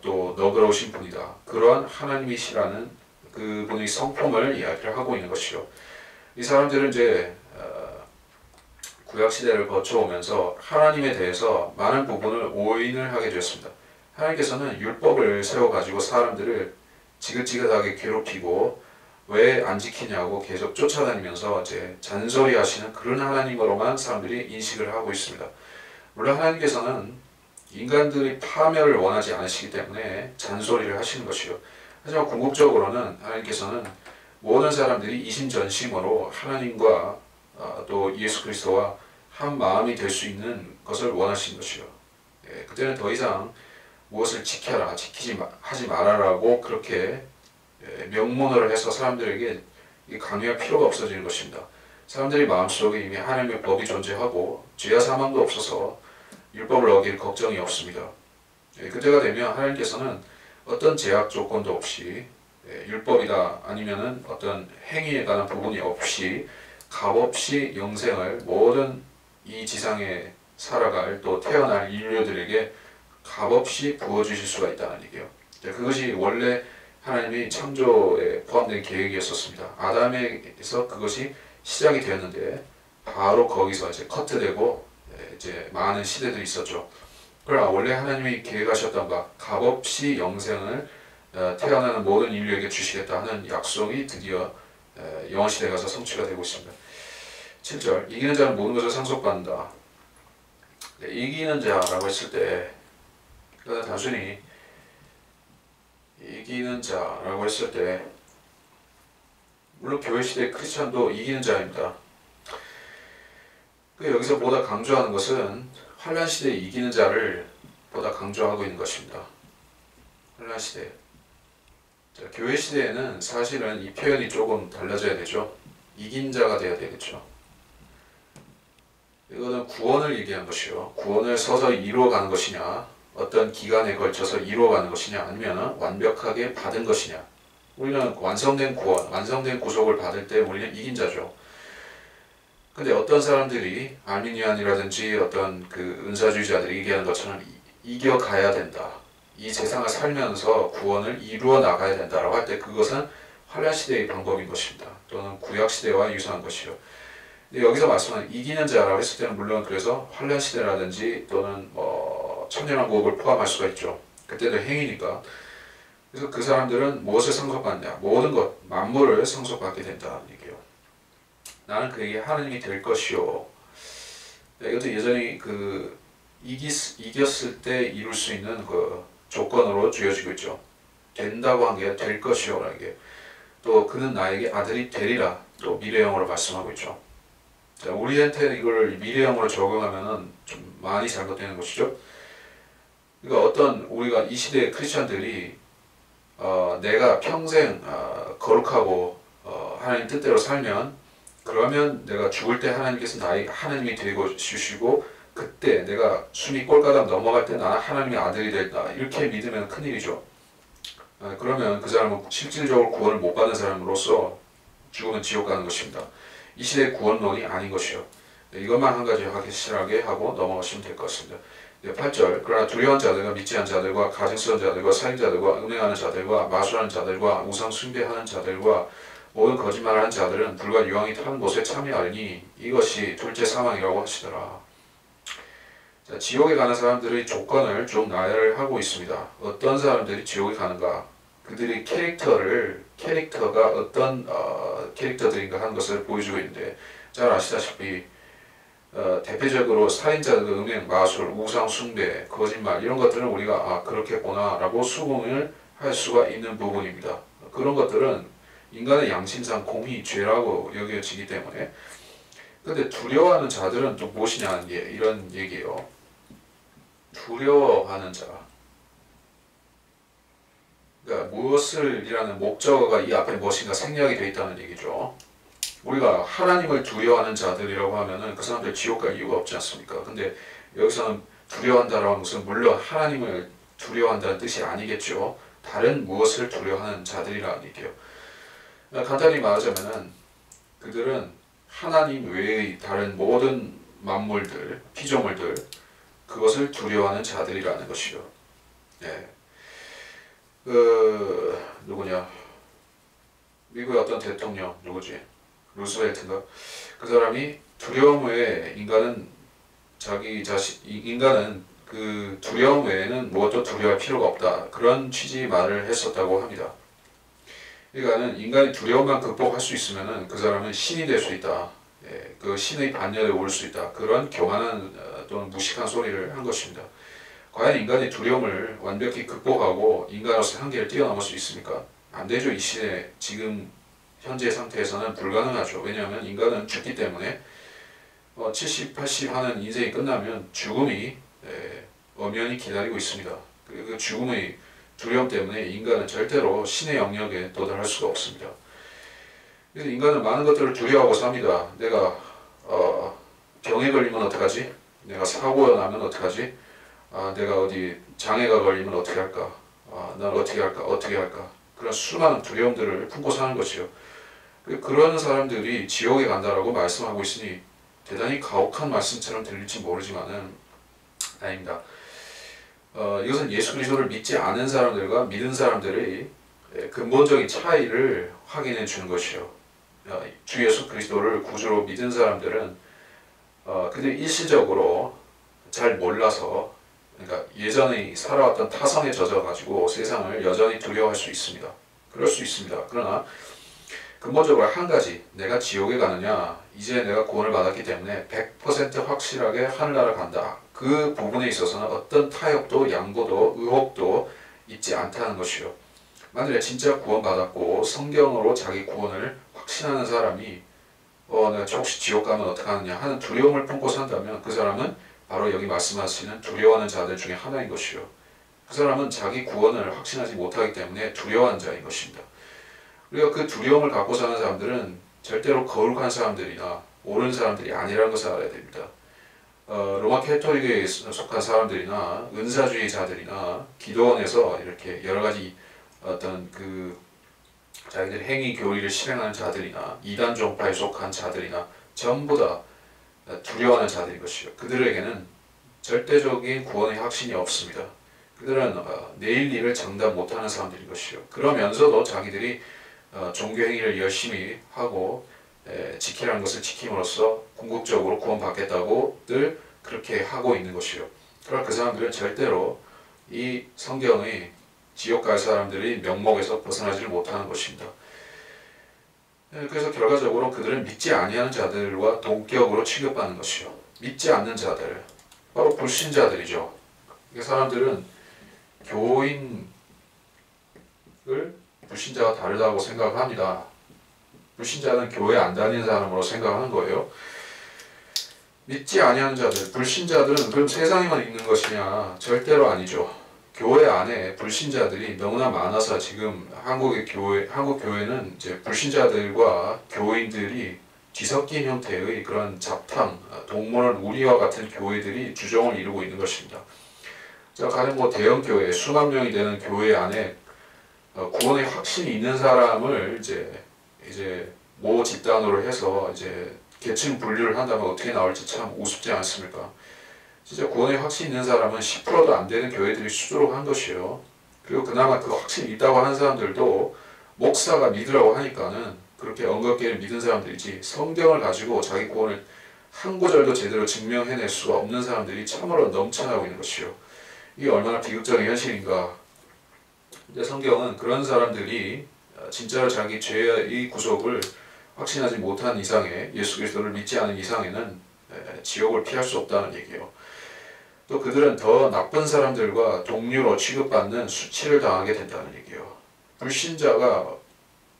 또 너그러우신 분이다. 그러한 하나님이시라는 그분의 성품을 이야기를 하고 있는 것이요. 이 사람들은 이제 구약 시대를 거쳐오면서 하나님에 대해서 많은 부분을 오인을 하게 되었습니다. 하나님께서는 율법을 세워가지고 사람들을 지긋지긋하게 괴롭히고 왜 안 지키냐고 계속 쫓아다니면서 이제 잔소리하시는 그런 하나님으로만 사람들이 인식을 하고 있습니다. 물론 하나님께서는 인간들이 파멸을 원하지 않으시기 때문에 잔소리를 하시는 것이요. 하지만 궁극적으로는 하나님께서는 모든 사람들이 이심전심으로 하나님과 또 예수 그리스도와 한 마음이 될 수 있는 것을 원하시는 것이요. 그때는 더 이상 무엇을 지켜라, 하지 말아라고 그렇게 명문어를 해서 사람들에게 강요할 필요가 없어지는 것입니다. 사람들이 마음속에 이미 하나님의 법이 존재하고 죄와 사망도 없어서 율법을 어길 걱정이 없습니다. 그때가 되면 하나님께서는 어떤 제약 조건도 없이 율법이다 아니면은 어떤 행위에 관한 부분이 없이 값없이 영생을 모든 이 지상에 살아갈 또 태어날 인류들에게 값없이 부어주실 수가 있다는 얘기예요. 그것이 원래 하나님이 창조에 포함된 계획이었었습니다. 아담에서 그것이 시작이 되었는데 바로 거기서 이제 커트되고 이제 많은 시대들이 있었죠. 그러나 원래 하나님이 계획하셨던 바 값없이 영생을 태어나는 모든 인류에게 주시겠다 하는 약속이 드디어 영원시대에 가서 성취가 되고 있습니다. 7절 이기는 자는 모든 것을 상속받는다. 이기는 자라고 했을 때 단순히 이기는 자라고 했을 때 물론 교회 시대 크리스찬도 이기는 자입니다. 여기서 보다 강조하는 것은 환난 시대에 이기는 자를 보다 강조하고 있는 것입니다. 환난 시대. 자, 교회 시대에는 사실은 이 표현이 조금 달라져야 되죠. 이긴 자가 되어야 되겠죠. 이거는 구원을 얘기한 것이요. 구원을 서서히 이루어가는 것이냐, 어떤 기간에 걸쳐서 이루어가는 것이냐, 아니면 완벽하게 받은 것이냐. 우리는 완성된 구원, 완성된 구속을 받을 때 우리는 이긴 자죠. 근데 어떤 사람들이 알미니안이라든지 어떤 그 은사주의자들이 얘기하는 것처럼 이겨가야 된다. 이 세상을 살면서 구원을 이루어 나가야 된다라고 할 때 그것은 환란 시대의 방법인 것입니다. 또는 구약 시대와 유사한 것이요. 근데 여기서 말씀하는 이기는 자라고 했을 때는 물론 그래서 환란 시대라든지 또는 천년왕국을 포함할 수가 있죠. 그때도 행위니까. 그래서 그 사람들은 무엇을 상속받냐? 모든 것, 만물을 상속받게 된다는 얘기예요. 나는 그에게 하나님이 될 것이요. 이것도 예전에 그 이겼을 때 이룰 수 있는 그 조건으로 주어지고 있죠. 된다고 한 게 될 것이요라는 게. 또 그는 나에게 아들이 되리라. 또 미래형으로 말씀하고 있죠. 자, 우리한테 이걸 미래형으로 적용하면은 좀 많이 잘못되는 것이죠. 그러니까 어떤 우리가 이 시대의 크리스천들이 내가 평생 거룩하고 하나님 뜻대로 살면 그러면 내가 죽을 때 하나님께서 나의 하나님이 되고 주시고 그때 내가 숨이 꼴가닥 넘어갈 때 나는 하나님의 아들이 된다. 이렇게 믿으면 큰일이죠. 그러면 그 사람은 실질적으로 구원을 못 받는 사람으로서 죽으면 지옥 가는 것입니다. 이 시대의 구원론이 아닌 것이요. 이것만 한 가지 확실하게 하고 넘어가시면 될 것 같습니다. 8절 그러나 두려운 자들과 믿지 않은 자들과 가증스러운 자들과 살인자들과 음행하는 자들과 마술하는 자들과 우상 숭배하는 자들과 모든 거짓말하는 자들은 불과 유황이 타는 곳에 참여하리니 이것이 둘째 사망이라고 하시더라. 자, 지옥에 가는 사람들의 조건을 좀 나열을 하고 있습니다. 어떤 사람들이 지옥에 가는가? 그들의 캐릭터가 어떤 캐릭터들인가 하는 것을 보여주고 있는데 잘 아시다시피 대표적으로 살인자들, 음행, 마술, 우상 숭배, 거짓말 이런 것들은 우리가 그렇겠구나 라고 수긍을 할 수가 있는 부분입니다. 그런 것들은 인간의 양심상 공히 죄라고 여겨지기 때문에. 근데 두려워하는 자들은 또 무엇이냐 이런 얘기예요. 두려워하는 자. 그러니까 무엇을 이라는 목적어가 이 앞에 무엇인가 생략이 되어 있다는 얘기죠. 우리가 하나님을 두려워하는 자들이라고 하면은 그 사람들 지옥 갈 이유가 없지 않습니까? 근데 여기서는 두려워한다라는 것은 물론 하나님을 두려워한다는 뜻이 아니겠죠. 다른 무엇을 두려워하는 자들이라는 얘기예요. 간단히 말하자면은 그들은 하나님 외의 다른 모든 만물들, 피조물들 그것을 두려워하는 자들이라는 것이요. 네. 누구냐? 미국의 어떤 대통령 누구지? 루스벨트인가? 그 사람이 두려움 외에 인간은 그 두려움 외에는 무엇도 두려워할 필요가 없다. 그런 취지의 말을 했었다고 합니다. 그러니까는 인간이 두려움만 극복할 수 있으면은 그 사람은 신이 될 수 있다. 예, 그 신의 반열에 오를 수 있다. 그런 교만한 또는 무식한 소리를 한 것입니다. 과연 인간의 두려움을 완벽히 극복하고 인간으로서 한계를 뛰어넘을 수 있습니까? 안 되죠. 이 시대 지금 현재 상태에서는 불가능하죠. 왜냐하면 인간은 죽기 때문에 70, 80 하는 인생이 끝나면 죽음이 엄연히 기다리고 있습니다. 그 죽음의 두려움 때문에 인간은 절대로 신의 영역에 도달할 수가 없습니다. 그래서 인간은 많은 것들을 두려워하고 삽니다. 내가 병에 걸리면 어떡하지? 내가 사고가 나면 어떡하지? 내가 어디 장애가 걸리면 어떻게 할까? 난 어떻게 할까? 그런 수많은 두려움들을 품고 사는 것이요. 그런 사람들이 지옥에 간다라고 말씀하고 있으니 대단히 가혹한 말씀처럼 들릴지 모르지만은 아닙니다. 이것은 예수 그리스도를 믿지 않은 사람들과 믿은 사람들의 근본적인 차이를 확인해 주는 것이요. 주 예수 그리스도를 구주로 믿은 사람들은 그들이 일시적으로 잘 몰라서 그러니까 예전에 살아왔던 타성에 젖어가지고 세상을 여전히 두려워할 수 있습니다. 그럴 수 있습니다. 그러나 근본적으로 한 가지, 내가 지옥에 가느냐, 이제 내가 구원을 받았기 때문에 100% 확실하게 하늘나라 간다. 그 부분에 있어서는 어떤 타협도 양보도 의혹도 있지 않다는 것이요. 만일에 진짜 구원받았고 성경으로 자기 구원을 확신하는 사람이 내가 혹시 지옥 가면 어떡하느냐 하는 두려움을 품고 산다면 그 사람은 바로 여기 말씀하시는 두려워하는 자들 중에 하나인 것이요. 그 사람은 자기 구원을 확신하지 못하기 때문에 두려워하는 자인 것입니다. 우리가 그 두려움을 갖고 사는 사람들은 절대로 거룩한 사람들이나 옳은 사람들이 아니라는 것을 알아야 됩니다. 로마 캐토릭에 속한 사람들이나 은사주의자들이나 기도원에서 이렇게 여러 가지 어떤 그 자기들 행위 교리를 실행하는 자들이나 이단 종파에 속한 자들이나 전부 다 두려워하는 자들인 것이요. 그들에게는 절대적인 구원의 확신이 없습니다. 그들은 내일 일을 장담 못하는 사람들인 것이요. 그러면서도 자기들이 종교 행위를 열심히 하고 지키라는 것을 지킴으로써 궁극적으로 구원받겠다고 늘 그렇게 하고 있는 것이요. 그러나 그 사람들은 절대로 이 성경의 지옥 갈 사람들이 명목에서 벗어나지를 못하는 것입니다. 그래서 결과적으로 그들은 믿지 아니하는 자들과 동격으로 취급받는 것이요. 믿지 않는 자들, 바로 불신자들이죠. 이 사람들은 교인을 불신자와 다르다고 생각합니다. 불신자는 교회 안 다니는 사람으로 생각하는 거예요. 믿지 아니하는 자들, 불신자들은 그럼 세상에만 있는 것이냐? 절대로 아니죠. 교회 안에 불신자들이 너무나 많아서 지금 한국 교회는 이제 불신자들과 교인들이 뒤섞인 형태의 그런 잡탕, 동물원 우리와 같은 교회들이 주종을 이루고 있는 것입니다. 자, 가령 대형 교회, 수만 명이 되는 교회 안에 구원의 확신이 있는 사람을 이제 모 집단으로 해서 이제 계층 분류를 한다면 어떻게 나올지 참 우습지 않습니까? 진짜 구원의 확신이 있는 사람은 10%도 안 되는 교회들이 수두룩 한 것이요. 그리고 그나마 그 확신이 있다고 하는 사람들도 목사가 믿으라고 하니까는 그렇게 엉겁게 믿은 사람들이지 성경을 가지고 자기 구원을 한 구절도 제대로 증명해낼 수가 없는 사람들이 참으로 넘쳐나고 있는 것이요. 이게 얼마나 비극적인 현실인가. 근데 성경은 그런 사람들이 진짜로 자기 죄의 구속을 확신하지 못한 이상에 예수 그리스도를 믿지 않은 이상에는 지옥을 피할 수 없다는 얘기예요. 또 그들은 더 나쁜 사람들과 동료로 취급받는 수치를 당하게 된다는 얘기예요. 불신자가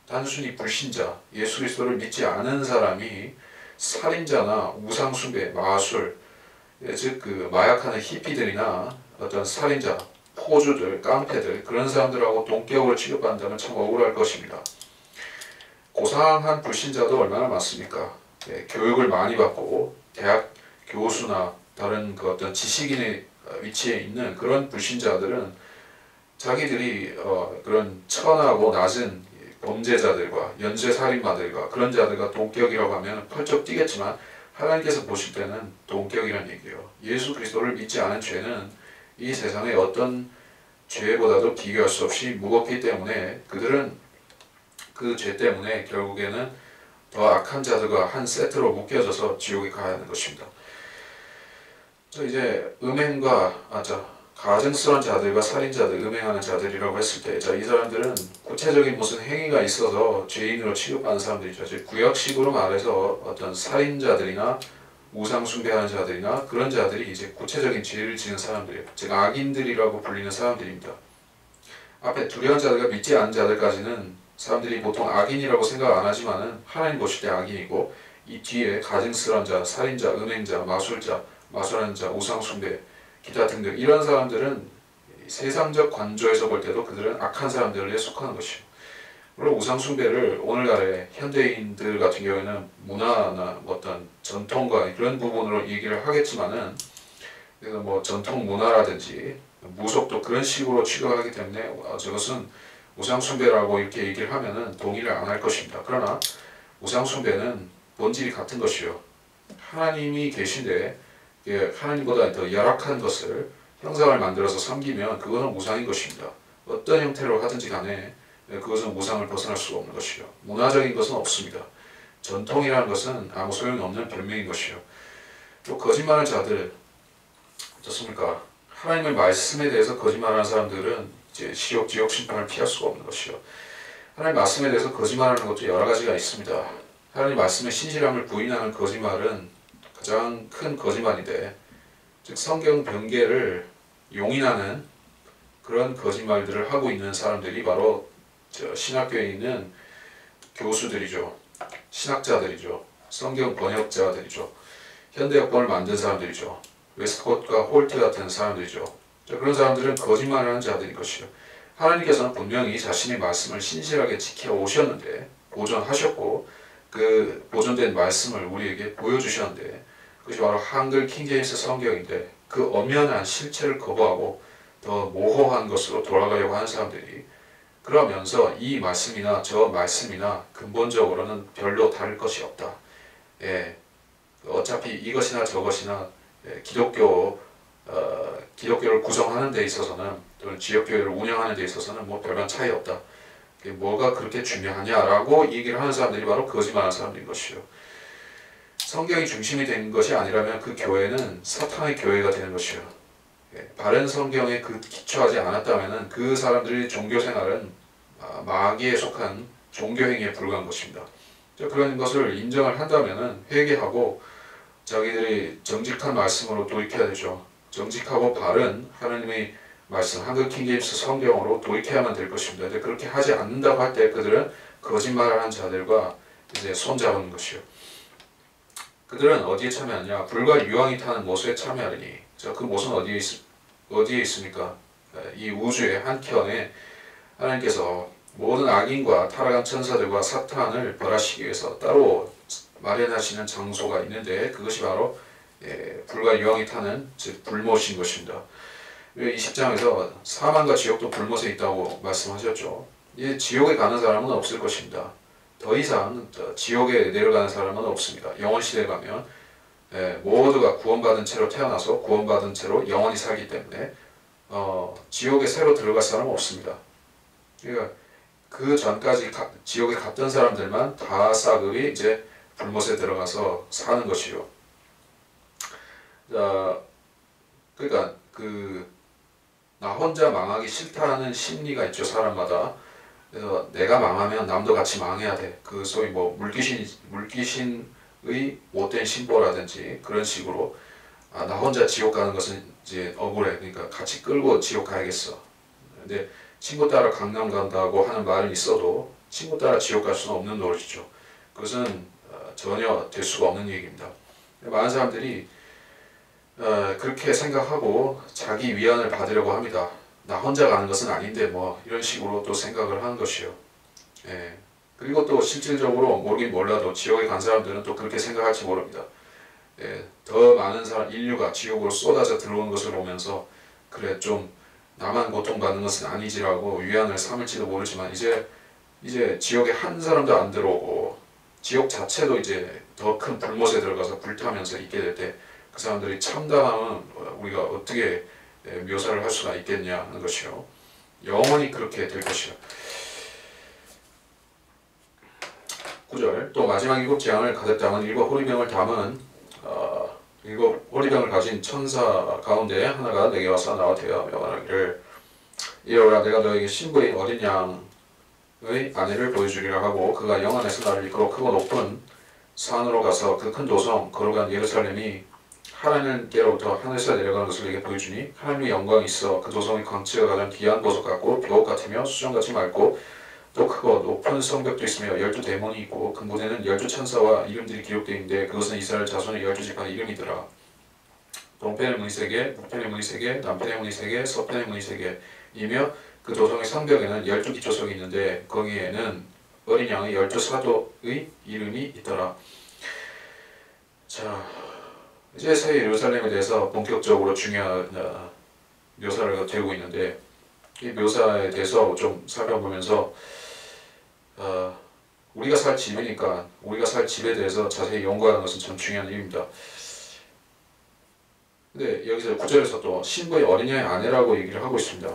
단순히 불신자, 예수 그리스도를 믿지 않은 사람이 살인자나 우상숭배, 마술, 즉 그 마약하는 히피들이나 어떤 살인자, 포주들, 깡패들 그런 사람들하고 동격으로 취급받는다면 참 억울할 것입니다. 고상한 불신자도 얼마나 많습니까? 교육을 많이 받고 대학 교수나 다른 그 어떤 지식인의 위치에 있는 그런 불신자들은 자기들이 그런 천하고 낮은 범죄자들과 연쇄살인마들과 그런 자들과 동격이라고 하면 펄쩍 뛰겠지만 하나님께서 보실 때는 동격이라는 얘기예요. 예수 그리스도를 믿지 않은 죄는 이 세상의 어떤 죄보다도 비교할 수 없이 무겁기 때문에 그들은 그 죄 때문에 결국에는 더 악한 자들과 한 세트로 묶여져서 지옥에 가야 하는 것입니다. 이제 가증스러운 자들과 살인자들, 음행하는 자들이라고 했을 때, 이 사람들은 구체적인 무슨 행위가 있어서 죄인으로 취급받는 사람들이죠. 즉 구약식으로 말해서 어떤 살인자들이나 우상숭배하는 자들이나 그런 자들이 이제 구체적인 죄를 지는 사람들이에요. 즉 악인들이라고 불리는 사람들입니다. 앞에 두려운 자들과 믿지 않은 자들까지는 사람들이 보통 악인이라고 생각 안 하지만은 하나님 보실 때 악인이고, 이 뒤에 가증스러운 자, 살인자, 음행자, 마술하는 자, 우상숭배, 기타 등등 이런 사람들은 세상적 관조에서 볼 때도 그들은 악한 사람들에 속하는 것이요. 물론 우상숭배를 오늘날의 현대인들 같은 경우에는 문화나 어떤 전통과 그런 부분으로 얘기를 하겠지만은, 그래서 전통 문화라든지 무속도 그런 식으로 취급하기 때문에 저것은 우상숭배라고 이렇게 얘기를 하면은 동의를 안 할 것입니다. 그러나 우상숭배는 본질이 같은 것이요. 하나님이 계신데 하나님보다 더 열악한 것을 형상을 만들어서 섬기면 그것은 우상인 것입니다. 어떤 형태로 하든지 간에 그것은 우상을 벗어날 수가 없는 것이요. 문화적인 것은 없습니다. 전통이라는 것은 아무 소용이 없는 변명인 것이요. 또 거짓말하는 자들 어떻습니까? 하나님의 말씀에 대해서 거짓말하는 사람들은 이제 지옥 심판을 피할 수가 없는 것이요. 하나님 말씀에 대해서 거짓말하는 것도 여러 가지가 있습니다. 하나님 말씀의 신실함을 부인하는 거짓말은 가장 큰 거짓말인데, 즉 성경 변개를 용인하는 그런 거짓말들을 하고 있는 사람들이 바로 신학교에 있는 교수들이죠. 신학자들이죠. 성경 번역자들이죠. 현대역본을 만든 사람들이죠. 웨스트콧과 홀트 같은 사람들이죠. 그런 사람들은 거짓말하는 자들인 것이요. 하나님께서는 분명히 자신의 말씀을 신실하게 지켜오셨는데 보존하셨고 그 보존된 말씀을 우리에게 보여주셨는데 그것이 바로 한글 킹제임스 성경인데 그 엄연한 실체를 거부하고 더 모호한 것으로 돌아가려고 하는 사람들이 그러면서 이 말씀이나 저 말씀이나 근본적으로는 별로 다를 것이 없다. 예, 어차피 이것이나 저것이나 기독교를 구성하는 데 있어서는 또는 지역교회를 운영하는 데 있어서는 뭐 별반 차이 없다. 뭐가 그렇게 중요하냐라고 얘기를 하는 사람들이 바로 거짓말하는 사람들인 것이요. 성경이 중심이 되는 것이 아니라면 그 교회는 사탄의 교회가 되는 것이요. 바른 성경에 기초하지 않았다면 그 사람들의 종교생활은 마귀에 속한 종교행위에 불과한 것입니다. 그런 것을 인정을 한다면 회개하고 자기들이 정직한 말씀으로 돌이켜야 되죠. 정직하고 바른 하나님의 말씀, 한글 킹제임스 성경으로 돌이켜야만 될 것입니다. 근데 그렇게 하지 않는다고 할 때 그들은 거짓말을 한 자들과 이제 손잡은 것이요. 그들은 어디에 참여하냐? 불과 유황이 타는 못에 참여하리니. 그 못은 어디에 있습니까? 이 우주의 한켠에 하나님께서 모든 악인과 타락한 천사들과 사탄을 벌하시기 위해서 따로 마련하시는 장소가 있는데 그것이 바로 불과 유황이 타는 즉 불못인 것입니다. 20장에서 사망과 지옥도 불못에 있다고 말씀하셨죠. 이 지옥에 가는 사람은 없을 것입니다. 더 이상 지옥에 내려가는 사람은 없습니다. 영원시대에 가면 모두가 구원받은 채로 태어나서 구원받은 채로 영원히 살기 때문에 지옥에 새로 들어갈 사람은 없습니다. 그러니까 그 전까지 지옥에 갔던 사람들만 다 싸그리 이제 불못에 들어가서 사는 것이요. 그러니까 나 혼자 망하기 싫다는 심리가 있죠, 사람마다. 그래서 내가 망하면 남도 같이 망해야 돼. 그 소위 뭐 물귀신의 못된 신보라든지 그런 식으로 나 혼자 지옥 가는 것은 이제 억울해. 그러니까 같이 끌고 지옥 가야겠어. 근데 친구 따라 강남 간다고 하는 말은 있어도 친구 따라 지옥 갈 수는 없는 노릇이죠. 그것은 전혀 될 수가 없는 얘기입니다. 많은 사람들이 그렇게 생각하고 자기 위안을 받으려고 합니다. 나 혼자 가는 것은 아닌데 뭐 이런 식으로 또 생각을 하는 것이요. 그리고 또 실질적으로 모르긴 몰라도 지옥에 간 사람들은 또 그렇게 생각할지 모릅니다. 더 많은 인류가 지옥으로 쏟아져 들어오는 것을 보면서 그래 좀 나만 고통받는 것은 아니지라고 위안을 삼을지도 모르지만 이제 지옥에 한 사람도 안 들어오고 지옥 자체도 이제 더 큰 불못에 들어가서 불타면서 있게 될 때 그 사람들이 참담함은 우리가 어떻게 묘사를 할 수가 있겠냐 하는 것이요. 영원히 그렇게 될 것이요. 9절 또 마지막 7재앙을 가득 담은 7 호리병을 담은 7 호리병을 가진 천사 가운데 하나가 내게 와서 나와 대하며 말하기를 이러라 내가 너에게 신부인 어린 양의 아내를 보여주리라 하고 그가 영안에서 나를 이끌어 크고 높은 산으로 가서 그 큰 도성 거룩한 예루살렘이 하나님께로부터 하늘에서 내려가는 것을 내게 보여주니 하나님의 영광이 있어 그 도성의 광채가 가장 귀한 보석 같고 벽옥 같으며 수정같이 맑고 또 크고 높은 성벽도 있으며 12 대문이 있고 근본에는 12 천사와 이름들이 기록되어 있는데 그것은 이스라엘 자손의 12지파의 이름이더라. 동편의 문이 3개, 북편의 문이 3개, 남편의 문이 3개, 서편의 문이 3개이며 그 도성의 성벽에는 12 기초석이 있는데 거기에는 어린 양의 12 사도의 이름이 있더라. 자, 이제 새 예루살렘에 대해서 본격적으로 중요한 묘사를 되고 있는데 이 묘사에 대해서 좀 살펴보면서 우리가 살 집이니까 우리가 살 집에 대해서 자세히 연구하는 것은 참 중요한 일입니다. 근데 여기서 9절에서 또 신부의 어린양의 아내라고 얘기를 하고 있습니다.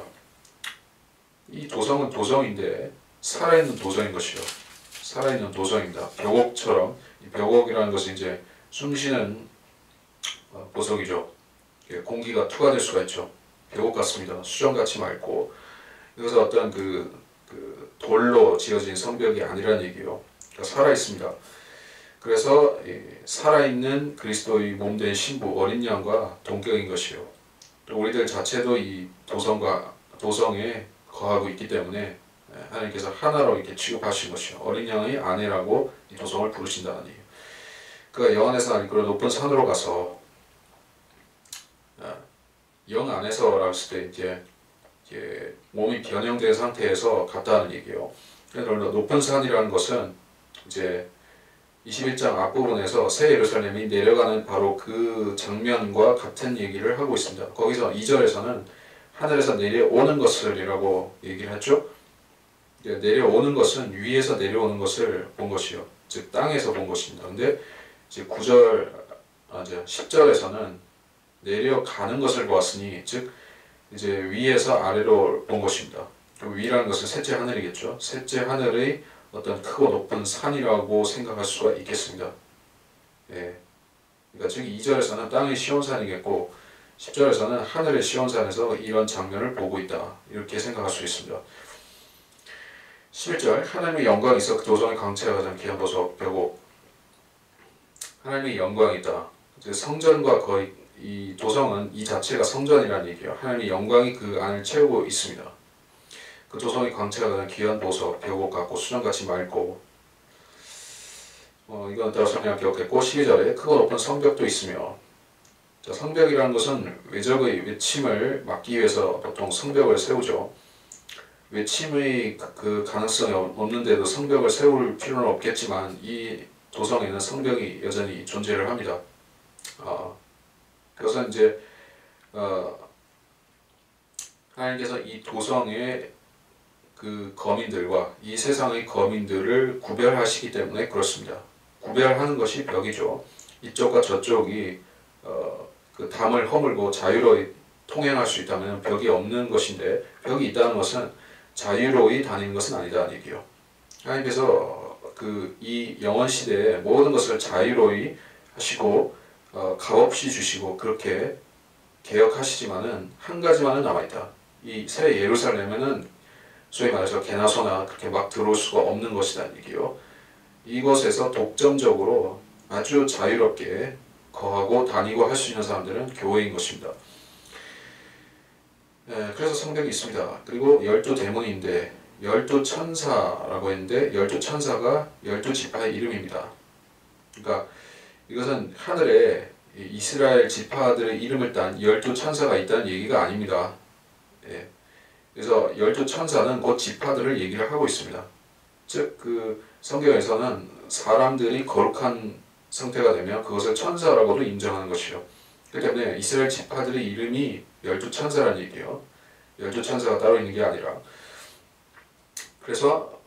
이 도성은 도성인데 살아있는 도성인 것이요. 살아있는 도성입니다. 벽옥처럼 이 벽옥이라는 것은 이제 숨쉬는 보석이죠. 공기가 투과될 수가 있죠. 벽옥 같습니다. 수정같이 맑고 이것은 어떤 돌로 지어진 성벽이 아니라는 얘기예요. 그러니까 살아있습니다. 그래서 살아있는 그리스도의 몸된 신부 어린 양과 동격인 것이요. 또 우리들 자체도 이 도성에 거하고 있기 때문에 하나님께서 하나로 이렇게 취급하신 것이요. 어린 양의 아내라고 이 도성을 부르신다는 얘기예요. 그가 영 안에서 이끌어 높은 산으로 가서 영 안에서라고 했을 때 이제 몸이 변형된 상태에서 갔다는 얘기예요. 그래서 높은 산이라는 것은 이제 21장 앞부분에서 새 예루살렘이 내려가는 바로 그 장면과 같은 얘기를 하고 있습니다. 거기서 2절에서는 하늘에서 내려오는 것을이라고 얘기를 했죠. 내려오는 것은 위에서 내려오는 것을 본 것이요. 즉 땅에서 본 것입니다. 근데 이제 10절에서는 내려가는 것을 보았으니 즉 이제 위에서 아래로 본 것입니다. 위라는 것은 셋째 하늘이겠죠. 셋째 하늘의 어떤 크고 높은 산이라고 생각할 수가 있겠습니다. 예. 그러니까 즉 2절에서는 땅의 시온산이겠고 10절에서는 하늘의 시온산에서 이런 장면을 보고 있다. 이렇게 생각할 수 있습니다. 11절 하나님의 영광이 있어 그 도성의 강체가 가장 귀한 보석 벽옥. 하나님의 영광이 있다. 성전과 거의 이 도성은 이 자체가 성전이라는 얘기예요. 하나님의 영광이 그 안을 채우고 있습니다. 그 도성의 광채가 가장 귀한 보석, 벽옥 같고 수정같이 맑고 이건 따라 설명할 게 없겠고 12절에 크고 높은 성벽도 있으며 자, 성벽이라는 것은 외적의 외침을 막기 위해서 보통 성벽을 세우죠. 외침의 그 가능성이 없는데도 성벽을 세울 필요는 없겠지만 이 도성에는 성벽이 여전히 존재를 합니다. 그것은 이제 하나님께서 이 도성의 그 거민들과 이 세상의 거민들을 구별하시기 때문에 그렇습니다. 구별하는 것이 벽이죠. 이쪽과 저쪽이 그 담을 허물고 자유로이 통행할 수 있다면 벽이 없는 것인데 벽이 있다는 것은 자유로이 다니는 것은 아니다는 얘기예요. 하나님께서 그 이 영원 시대에 모든 것을 자유로이 하시고 값없이 주시고 그렇게 개혁하시지만은 한 가지만은 남아있다. 이 새 예루살렘에는 소위 말해서 개나 소나 그렇게 막 들어올 수가 없는 것이라는 얘기요. 이것에서 독점적으로 아주 자유롭게 거하고 다니고 할 수 있는 사람들은 교회인 것입니다. 그래서 성벽이 있습니다. 그리고 12대문인데 12천사라고 했는데 12천사가 12지파의 이름입니다. 그러니까 이것은 하늘에 이스라엘 지파들의 이름을 딴 12천사가 있다는 얘기가 아닙니다. 그래서 12천사는 곧 지파들을 얘기를 하고 있습니다. 즉 그 성경에서는 사람들이 거룩한 상태가 되면 그것을 천사라고도 인정하는 것이요. 그렇기 때문에 이스라엘 지파들의 이름이 12천사라는 얘기예요. 12천사가 따로 있는 게 아니라 그래서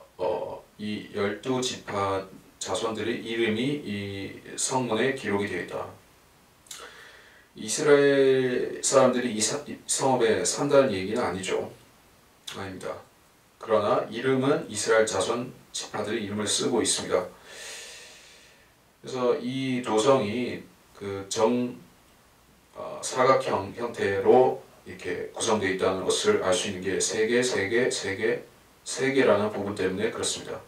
이 12지파 자손들의 이름이 이 성문에 기록이 되어 있다. 이스라엘 사람들이 이 성읍에 산다는 얘기는 아니죠. 아닙니다. 그러나 이름은 이스라엘 자손 지파들의 이름을 쓰고 있습니다. 그래서 이 도성이 그 사각형 형태로 이렇게 구성되어 있다는 것을 알 수 있는 게 세 개라는 부분 때문에 그렇습니다.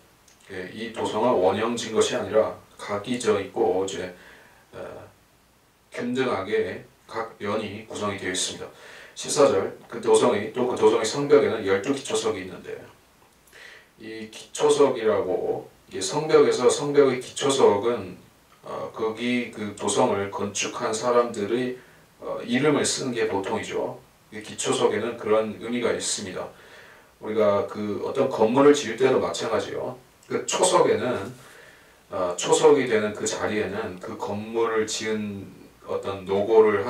이 도성은 원형진 것이 아니라 각이 져 있고 이제 균등하게 각 면이 구성이 되어 있습니다. 14절 그 도성의 성벽에는 12기초석이 있는데 이 기초석이라고 이게 성벽에서 성벽의 기초석은 거기 그 도성을 건축한 사람들의 이름을 쓰는 게 보통이죠. 기초석에는 그런 의미가 있습니다. 우리가 그 어떤 건물을 지을 때도 마찬가지요. 그 초석에는 초석이 되는 그 자리에는 그 건물을 지은 어떤 노고를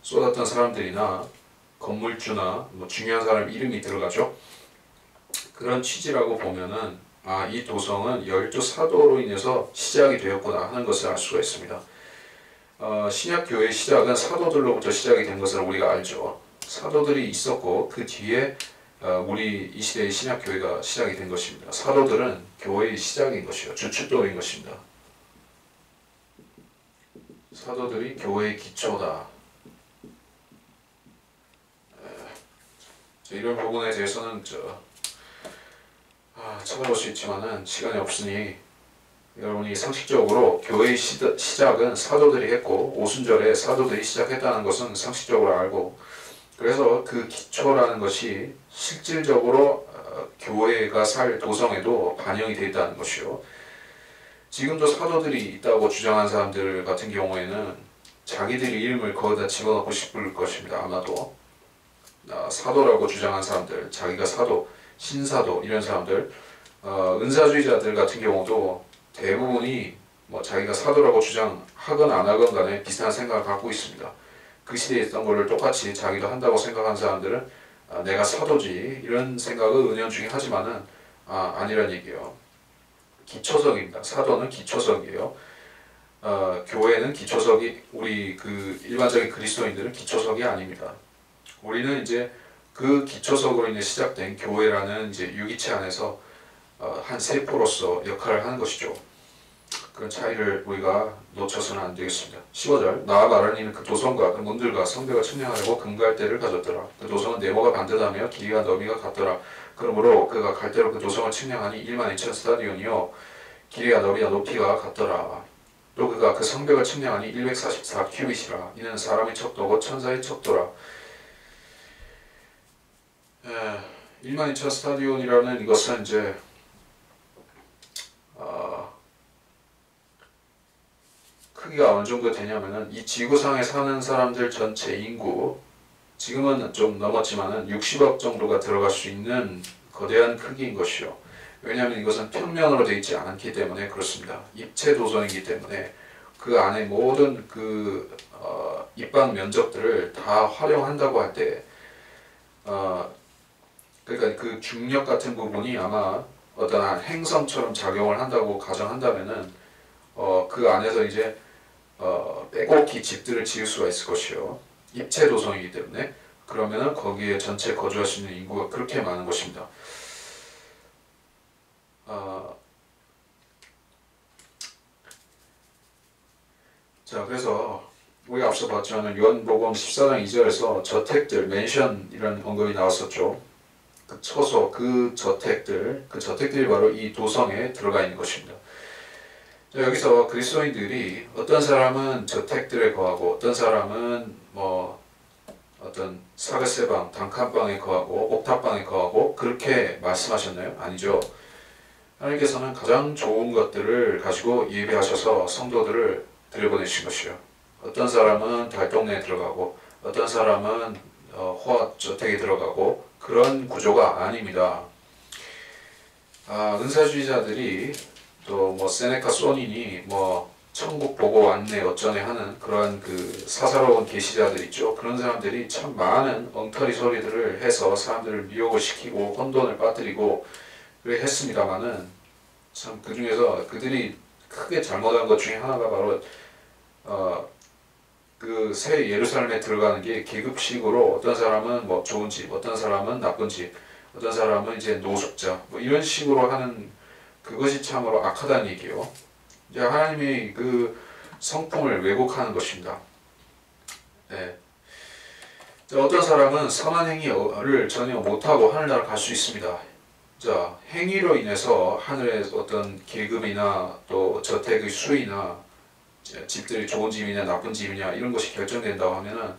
쏟았던 사람들이나 건물주나 뭐 중요한 사람 이름이 들어가죠. 그런 취지라고 보면은 이 도성은 12사도로 인해서 시작이 되었구나 하는 것을 알 수가 있습니다. 신약교회의 시작은 사도들로부터 시작이 된 것을 우리가 알죠. 사도들이 있었고 그 뒤에 우리 이 시대의 신약교회가 시작이 된 것입니다. 사도들은 교회의 시작인 것이요. 주춧돌인 것입니다. 사도들이 교회의 기초다. 이런 부분에 대해서는 찾아볼 수 있지만은 시간이 없으니 여러분이 상식적으로 교회의 시작은 사도들이 했고 오순절에 사도들이 시작했다는 것은 상식적으로 알고 그래서 그 기초라는 것이 실질적으로 교회가 살 도성에도 반영이 되어 있다는 것이요. 지금도 사도들이 있다고 주장한 사람들 같은 경우에는 자기들의 이름을 거기다 집어넣고 싶을 것입니다. 아마도 사도라고 주장한 사람들, 자기가 사도, 신사도 이런 사람들, 은사주의자들 같은 경우도 대부분이 뭐 자기가 사도라고 주장하건 안 하건 간에 비슷한 생각을 갖고 있습니다. 그 시대에 있던 거를 똑같이 자기도 한다고 생각하는 사람들은 내가 사도지 이런 생각을 은연중에 하지만은 아니란 얘기예요. 기초석입니다. 사도는 기초석이에요. 교회는 기초석이 우리 그 일반적인 그리스도인들은 기초석이 아닙니다. 우리는 이제 그 기초석으로 인해 시작된 교회라는 이제 유기체 안에서 한 세포로서 역할을 하는 것이죠. 그런 차이를 우리가 놓쳐서는 안 되겠습니다. 15절 나와 말하니는 그 도성과 그 문들과 성벽을 측량하려고 금갈대를 가졌더라. 그 도성은 네모가 반듯하며 길이가 너비가 같더라. 그러므로 그가 갈대로 그 도성을 측량하니 12,000 스타디온이요 길이가 너비가 높이가 같더라. 또 그가 그 성벽을 측량하니 144 큐빗이라. 이는 사람의 척도고 천사의 척도라. 12,000 스타디온이라는 이것은 이제 크기가 어느 정도 되냐면은 이 지구상에 사는 사람들 전체 인구 지금은 좀 넘었지만은 60억 정도가 들어갈 수 있는 거대한 크기인 것이요. 왜냐하면 이것은 평면으로 되어 있지 않기 때문에 그렇습니다. 입체 도성이기 때문에 그 안에 모든 그 입방 면적들을 다 활용한다고 할 때 그러니까 그 중력 같은 부분이 아마 어떤 행성처럼 작용을 한다고 가정한다면은 그 안에서 이제 빼곡히 집들을 지을 수가 있을 것이요. 입체 도성이기 때문에 그러면은 거기에 전체 거주할 수 있는 인구가 그렇게 많은 것입니다. 자, 그래서 우리가 앞서 봤지만 요한복음 14장 2절에서 저택들, 맨션 이런 언급이 나왔었죠. 그 처소, 그 저택들이 바로 이 도성에 들어가 있는 것입니다. 자, 여기서 그리스도인들이 어떤 사람은 저택들에 거하고 어떤 사람은 뭐 어떤 사르세방, 단칸방에 거하고 옥탑방에 거하고 그렇게 말씀하셨나요? 아니죠. 하나님께서는 가장 좋은 것들을 가지고 예배하셔서 성도들을 들여보내신 것이요. 어떤 사람은 달동네에 들어가고 어떤 사람은 호화저택에 들어가고 그런 구조가 아닙니다. 은사주의자들이 또 뭐 세네카 소닌이 뭐 천국 보고 왔네 어쩌네 하는 그런 그 사사로운 계시자들 있죠. 그런 사람들이 참 많은 엉터리 소리들을 해서 사람들을 미혹을 시키고 혼돈을 빠뜨리고 그래 했습니다마는 참 그 중에서 그들이 크게 잘못한 것 중에 하나가 바로 그 새 예루살렘에 들어가는 게 계급식으로 어떤 사람은 뭐 좋은 집, 어떤 사람은 나쁜 집, 어떤 사람은 이제 노숙자 뭐 이런 식으로 하는 그것이 참으로 악하다는 얘기예요. 이제 하나님이 그 성품을 왜곡하는 것입니다. 네. 어떤 사람은 선한 행위를 전혀 못하고 하늘나라 갈 수 있습니다. 자, 행위로 인해서 하늘의 어떤 계급이나 또 저택의 수위나 집들이 좋은 집이냐 나쁜 집이냐 이런 것이 결정된다고 하면은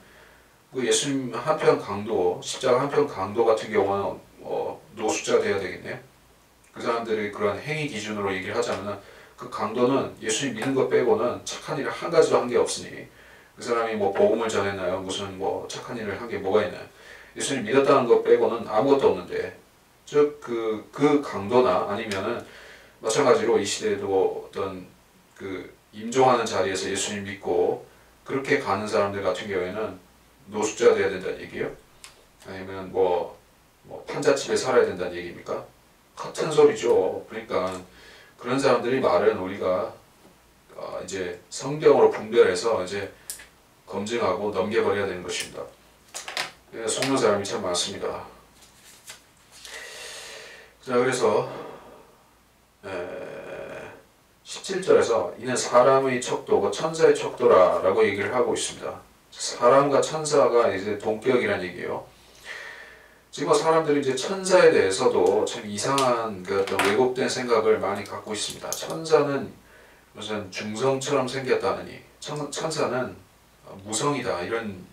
그 예수님 한편 강도, 십자가 한편 강도 같은 경우는 노숙자 돼야 되겠네요. 그 사람들이 그런 행위 기준으로 얘기를 하자면은 그 강도는 예수님 믿는 것 빼고는 착한 일을 한 가지도 한 게 없으니 그 사람이 뭐 복음을 전했나요? 무슨 뭐 착한 일을 한 게 뭐가 있나요? 예수님 믿었다는 것 빼고는 아무것도 없는데 즉 그 강도나 아니면은 마찬가지로 이 시대에도 어떤 그 임종하는 자리에서 예수님 믿고 그렇게 가는 사람들 같은 경우에는 노숙자 돼야 된다는 얘기예요? 아니면 뭐 판잣집에 살아야 된다는 얘기입니까? 같은 소리죠. 그러니까 그런 사람들이 말은 우리가 이제 성경으로 분별해서 이제 검증하고 넘겨버려야 되는 것입니다. 속는 사람이 참 많습니다. 자, 그래서 17절에서 이는 사람의 척도고 천사의 척도라 라고 얘기를 하고 있습니다. 사람과 천사가 이제 동격이라는 얘기예요. 지금 사람들이 이제 천사에 대해서도 참 이상한 그 어떤 왜곡된 생각을 많이 갖고 있습니다. 천사는 무슨 중성처럼 생겼다느니 천사는 무성이다 이런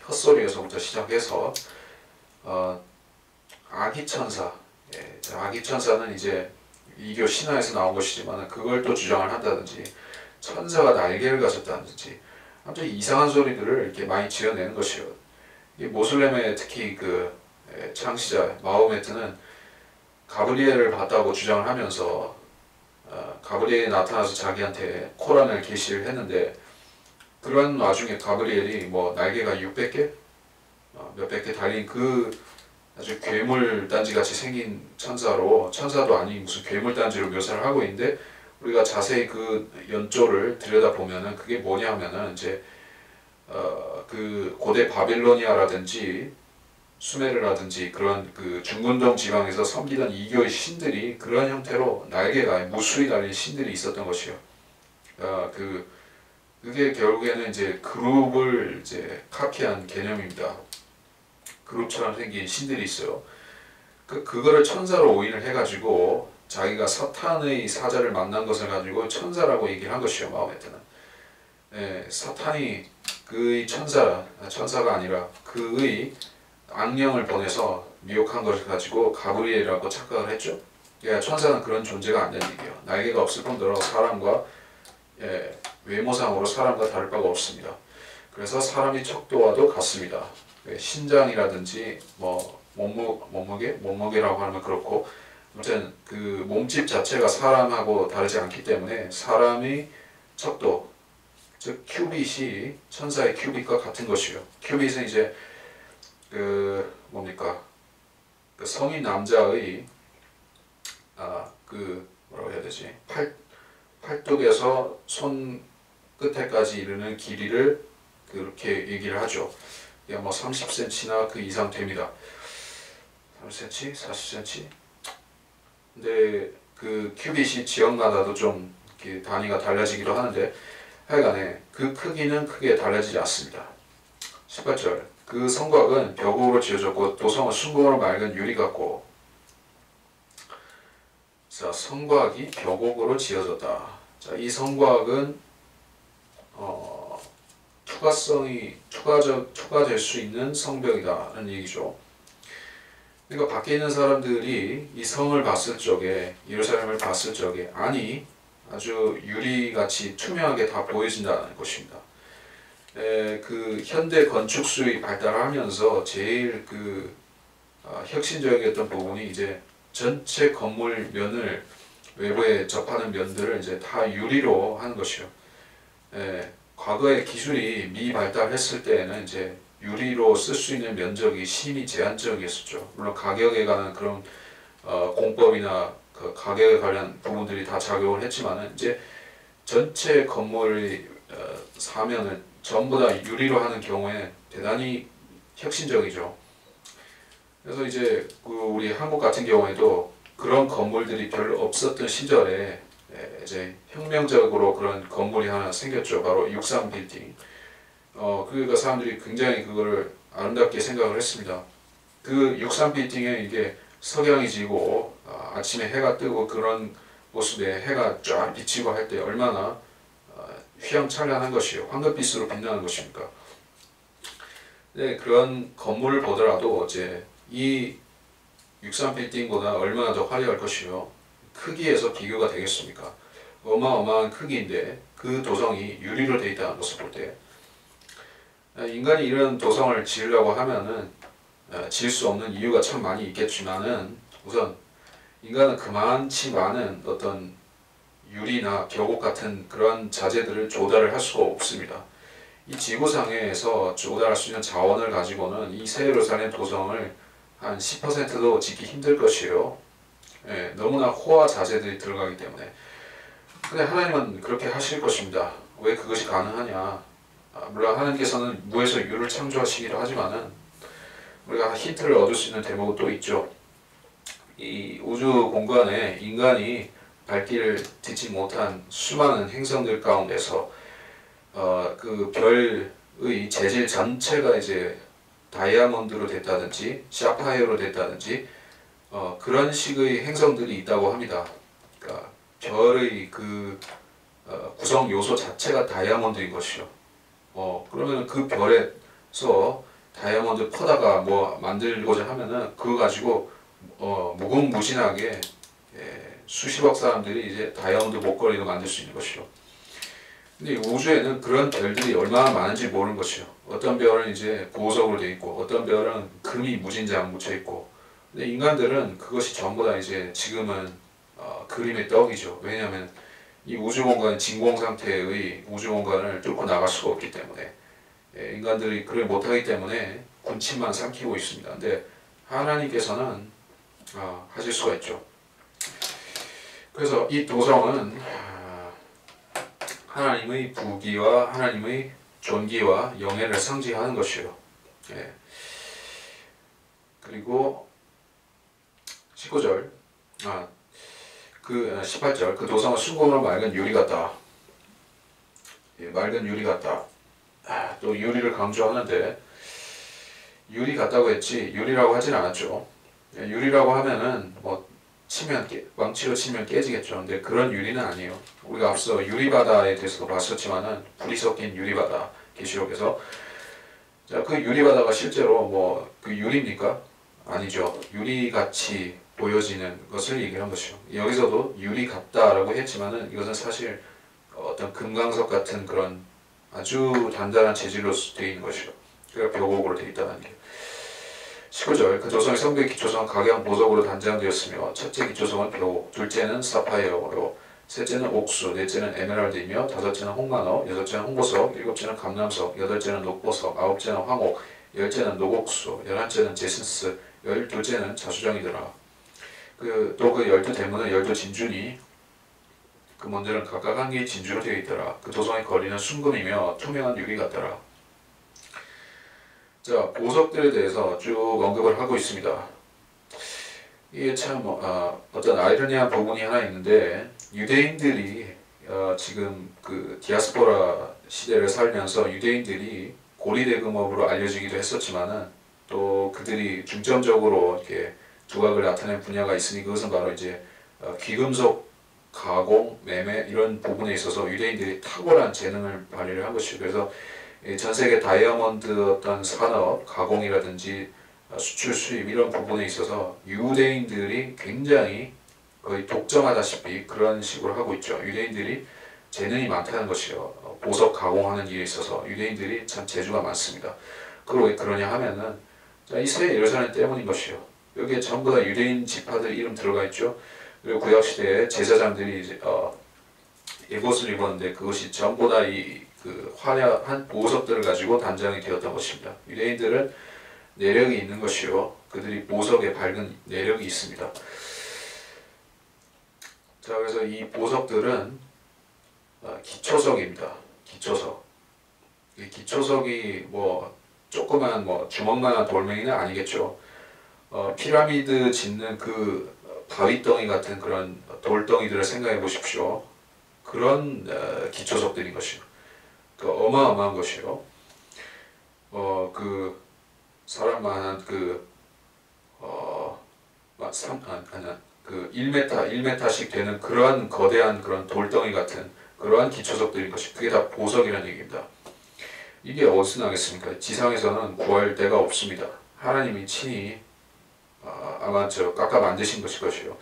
헛소리에서부터 시작해서 아기천사, 아기천사는 이제 이교 신화에서 나온 것이지만 그걸 또 주장을 한다든지 천사가 날개를 가졌다든지 아무튼 이상한 소리들을 이렇게 많이 지어내는 것이요. 이 모슬렘의 특히 그 창시자 마호메트는 가브리엘을 봤다고 주장을 하면서 가브리엘이 나타나서 자기한테 코란을 계시를 했는데 그런 와중에 가브리엘이 뭐 날개가 600개? 몇백 개 달린 그 아주 괴물단지 같이 생긴 천사로 천사도 아닌 무슨 괴물단지로 묘사를 하고 있는데 우리가 자세히 그 연조를 들여다보면은 그게 뭐냐면은 이제 그 고대 바빌로니아라든지 수메르라든지 그런 그 중근동 지방에서 섬기던 이교의 신들이 그런 형태로 날개가 무수히 달린 신들이 있었던 것이요. 그게 결국에는 이제 그룹을 이제 카피한 개념입니다. 그룹처럼 생긴 신들이 있어요. 그거를 천사로 오인을 해가지고 자기가 사탄의 사자를 만난 것을 가지고 천사라고 얘기를 한 것이요. 마호메트는. 사탄이 그의 천사가 아니라 그의 악령을 보내서 미혹한 것을 가지고 가브리엘이라고 착각을 했죠. 천사는 그런 존재가 안 되는 얘기예요. 날개가 없을 뿐더러 사람과 외모상으로 사람과 다를 바가 없습니다. 그래서 사람이 척도와도 같습니다. 신장이라든지 뭐 몸무게라고 하면 그렇고 아무튼 그 몸집 자체가 사람하고 다르지 않기 때문에 사람의 척도 즉 큐빗이 천사의 큐빗과 같은 것이요. 큐빗은 이제 그 성인 남자의 뭐라고 해야 되지? 팔뚝에서 손 끝에까지 이르는 길이를 그렇게 얘기를 하죠. 뭐 30cm나 그 이상 됩니다. 30cm, 40cm. 근데 그 큐빗이 지역마다도 좀 이렇게 단위가 달라지기도 하는데 하여간에 그 크기는 크게 달라지지 않습니다. 18절. 그 성곽은 벽으로 지어졌고 도성은 순금으로 맑은 유리 같고. 자, 성곽이 벽옥으로 지어졌다. 자, 이 성곽은 투과될 수 있는 성벽이다라는 얘기죠. 그러니까 밖에 있는 사람들이 이 성을 봤을 적에 예루살렘을 봤을 적에 아주 유리같이 투명하게 다 보여진다는 것입니다. 그 현대 건축술이 발달하면서 제일 혁신적이었던 부분이 이제 전체 건물 면을 외부에 접하는 면들을 이제 다 유리로 하는 것이요. 과거의 기술이 미발달했을 때에는 이제 유리로 쓸 수 있는 면적이 심히 제한적이었었죠. 물론 가격에 관한 그런 공법이나 그 가격에 관련 부분들이 다 작용을 했지만은 이제 전체 건물의 사면을 전부 다 유리로 하는 경우에 대단히 혁신적이죠. 그래서 이제 우리 한국 같은 경우에도 그런 건물들이 별로 없었던 시절에 이제 혁명적으로 그런 건물이 하나 생겼죠. 바로 63 빌딩. 그러니까 사람들이 굉장히 그거를 아름답게 생각을 했습니다. 그 63 빌딩에 이게 석양이 지고 아침에 해가 뜨고 그런 모습에 해가 쫙 비치고 할 때 얼마나 휘황찬란한 것이요. 황금빛으로 빛나는 것입니까? 네, 그런 건물을 보더라도 이제 이 63 빌딩보다 얼마나 더 화려할 것이요. 크기에서 비교가 되겠습니까? 어마어마한 크기인데 그 도성이 유리로 되어 있다는 것을 볼 때 인간이 이런 도성을 지으려고 하면은 지을 수 없는 이유가 참 많이 있겠지만은 우선 인간은 그만치 많은 어떤 유리나 벽옥 같은 그런 자재들을 조달을 할 수가 없습니다. 이 지구상에서 조달할 수 있는 자원을 가지고는 이 새 예루살렘 도성을 한 10%도 짓기 힘들 것이에요. 너무나 호화 자재들이 들어가기 때문에. 근데 하나님은 그렇게 하실 것입니다. 왜 그것이 가능하냐? 물론 하나님께서는 무에서 유를 창조하시기도 하지만은 우리가 힌트를 얻을 수 있는 대목은 또 있죠. 이 우주 공간에 인간이 발길을 딛지 못한 수많은 행성들 가운데서 그 별의 재질 전체가 이제 다이아몬드로 됐다든지 샤파이어로 됐다든지 그런 식의 행성들이 있다고 합니다. 그러니까 별의 구성 요소 자체가 다이아몬드인 것이요. 그러면 그 별에서 다이아몬드 퍼다가 뭐 만들고자 하면은 그거 가지고 무궁무진하게 수십억 사람들이 이제 다이아몬드 목걸이도 만들 수 있는 것이요. 근데 우주에는 그런 별들이 얼마나 많은지 모르는 것이요. 어떤 별은 이제 보석으로 되어 있고, 어떤 별은 금이 무진장 묻혀 있고. 근데 인간들은 그것이 전부 다 이제 지금은 그림의 떡이죠. 왜냐하면 이 우주 공간은 진공 상태의 우주 공간을 뚫고 나갈 수가 없기 때문에 인간들이 그걸 못하기 때문에 군침만 삼키고 있습니다. 근데 하나님께서는 하실 수가 있죠. 그래서 이 도성은 하나님의 부귀와 하나님의 존귀와 영예를 상징하는 것이요. 예. 그리고 19절, 18절, 그 도성은 순금으로 맑은 유리 같다. 예, 맑은 유리 같다. 또 유리를 강조하는데 유리 같다고 했지 유리라고 하진 않았죠. 예, 유리라고 하면은 뭐 망치로 치면 깨지겠죠. 근데 그런 유리는 아니에요. 우리가 앞서 유리바다에 대해서도 봤었지만은 불이 섞인 유리바다 계시록에서 자, 그 유리바다가 실제로 뭐 그 유리입니까? 아니죠. 유리같이 보여지는 것을 얘기한 것이죠. 여기서도 유리 같다라고 했지만은 이것은 사실 어떤 금강석 같은 그런 아주 단단한 재질로 되어 있는 것이죠. 그러니까 벽옥으로 되어 있다는 게. 19절 그 조성의 성벽의 기초성은 각양 보석으로 단장되었으며 첫째 기초성은 벽옥, 둘째는 사파이어로, 셋째는 옥수, 넷째는 에메랄드이며 다섯째는 홍만호, 여섯째는 홍보석, 일곱째는 감람석, 여덟째는 녹보석, 아홉째는 황옥, 열째는 녹옥수, 열한째는 제신스, 열둘째는 자수정이더라. 또 그 12대문은 12진주니 그 문들은 각각 한 개의 진주로 되어 있더라. 그 도성의 거리는 순금이며 투명한 유리 같더라. 자, 보석들에 대해서 쭉 언급을 하고 있습니다. 이게 참 어떤 아이러니한 부분이 하나 있는데 유대인들이 지금 그 디아스포라 시대를 살면서 유대인들이 고리대금업으로 알려지기도 했었지만은 또 그들이 중점적으로 이렇게 두각을 나타낸 분야가 있으니 그것은 바로 이제 귀금속 가공, 매매 이런 부분에 있어서 유대인들이 탁월한 재능을 발휘를 한 것이죠. 그래서 전 세계 다이아몬드 어떤 산업, 가공이라든지 수출, 수입 이런 부분에 있어서 유대인들이 굉장히 거의 독점하다시피 그런 식으로 하고 있죠. 유대인들이 재능이 많다는 것이요. 보석 가공하는 일에 있어서 유대인들이 참 재주가 많습니다. 그리고 왜 그러냐 하면은 이 새 예루살렘 때문인 것이요. 여기에 전부 다 유대인 지파들 이름 들어가 있죠. 그리고 구약 시대에 제사장들이 이제 에봇을 입었는데 그것이 전부 다 그 화려한 보석들을 가지고 단장이 되었던 것입니다. 유대인들은 내력이 있는 것이요. 그들이 보석에 밝은 내력이 있습니다. 자, 그래서 이 보석들은 기초석입니다. 기초석. 이 기초석이 뭐 조그만 뭐 주먹만한 돌멩이는 아니겠죠. 피라미드 짓는 그 바위덩이 같은 그런 돌덩이들을 생각해 보십시오. 그런 기초석들인 것이요. 그 어마어마한 것이요. 그 사람만한 그 1m씩 되는 그러한 거대한 그런 돌덩이 같은 그러한 기초석들인 것이 그게 다 보석이라는 얘기입니다. 이게 어디서 나겠습니까? 지상에서는 구할 데가 없습니다. 하나님이 친히 아마 깎아 만드신 것일 것이요.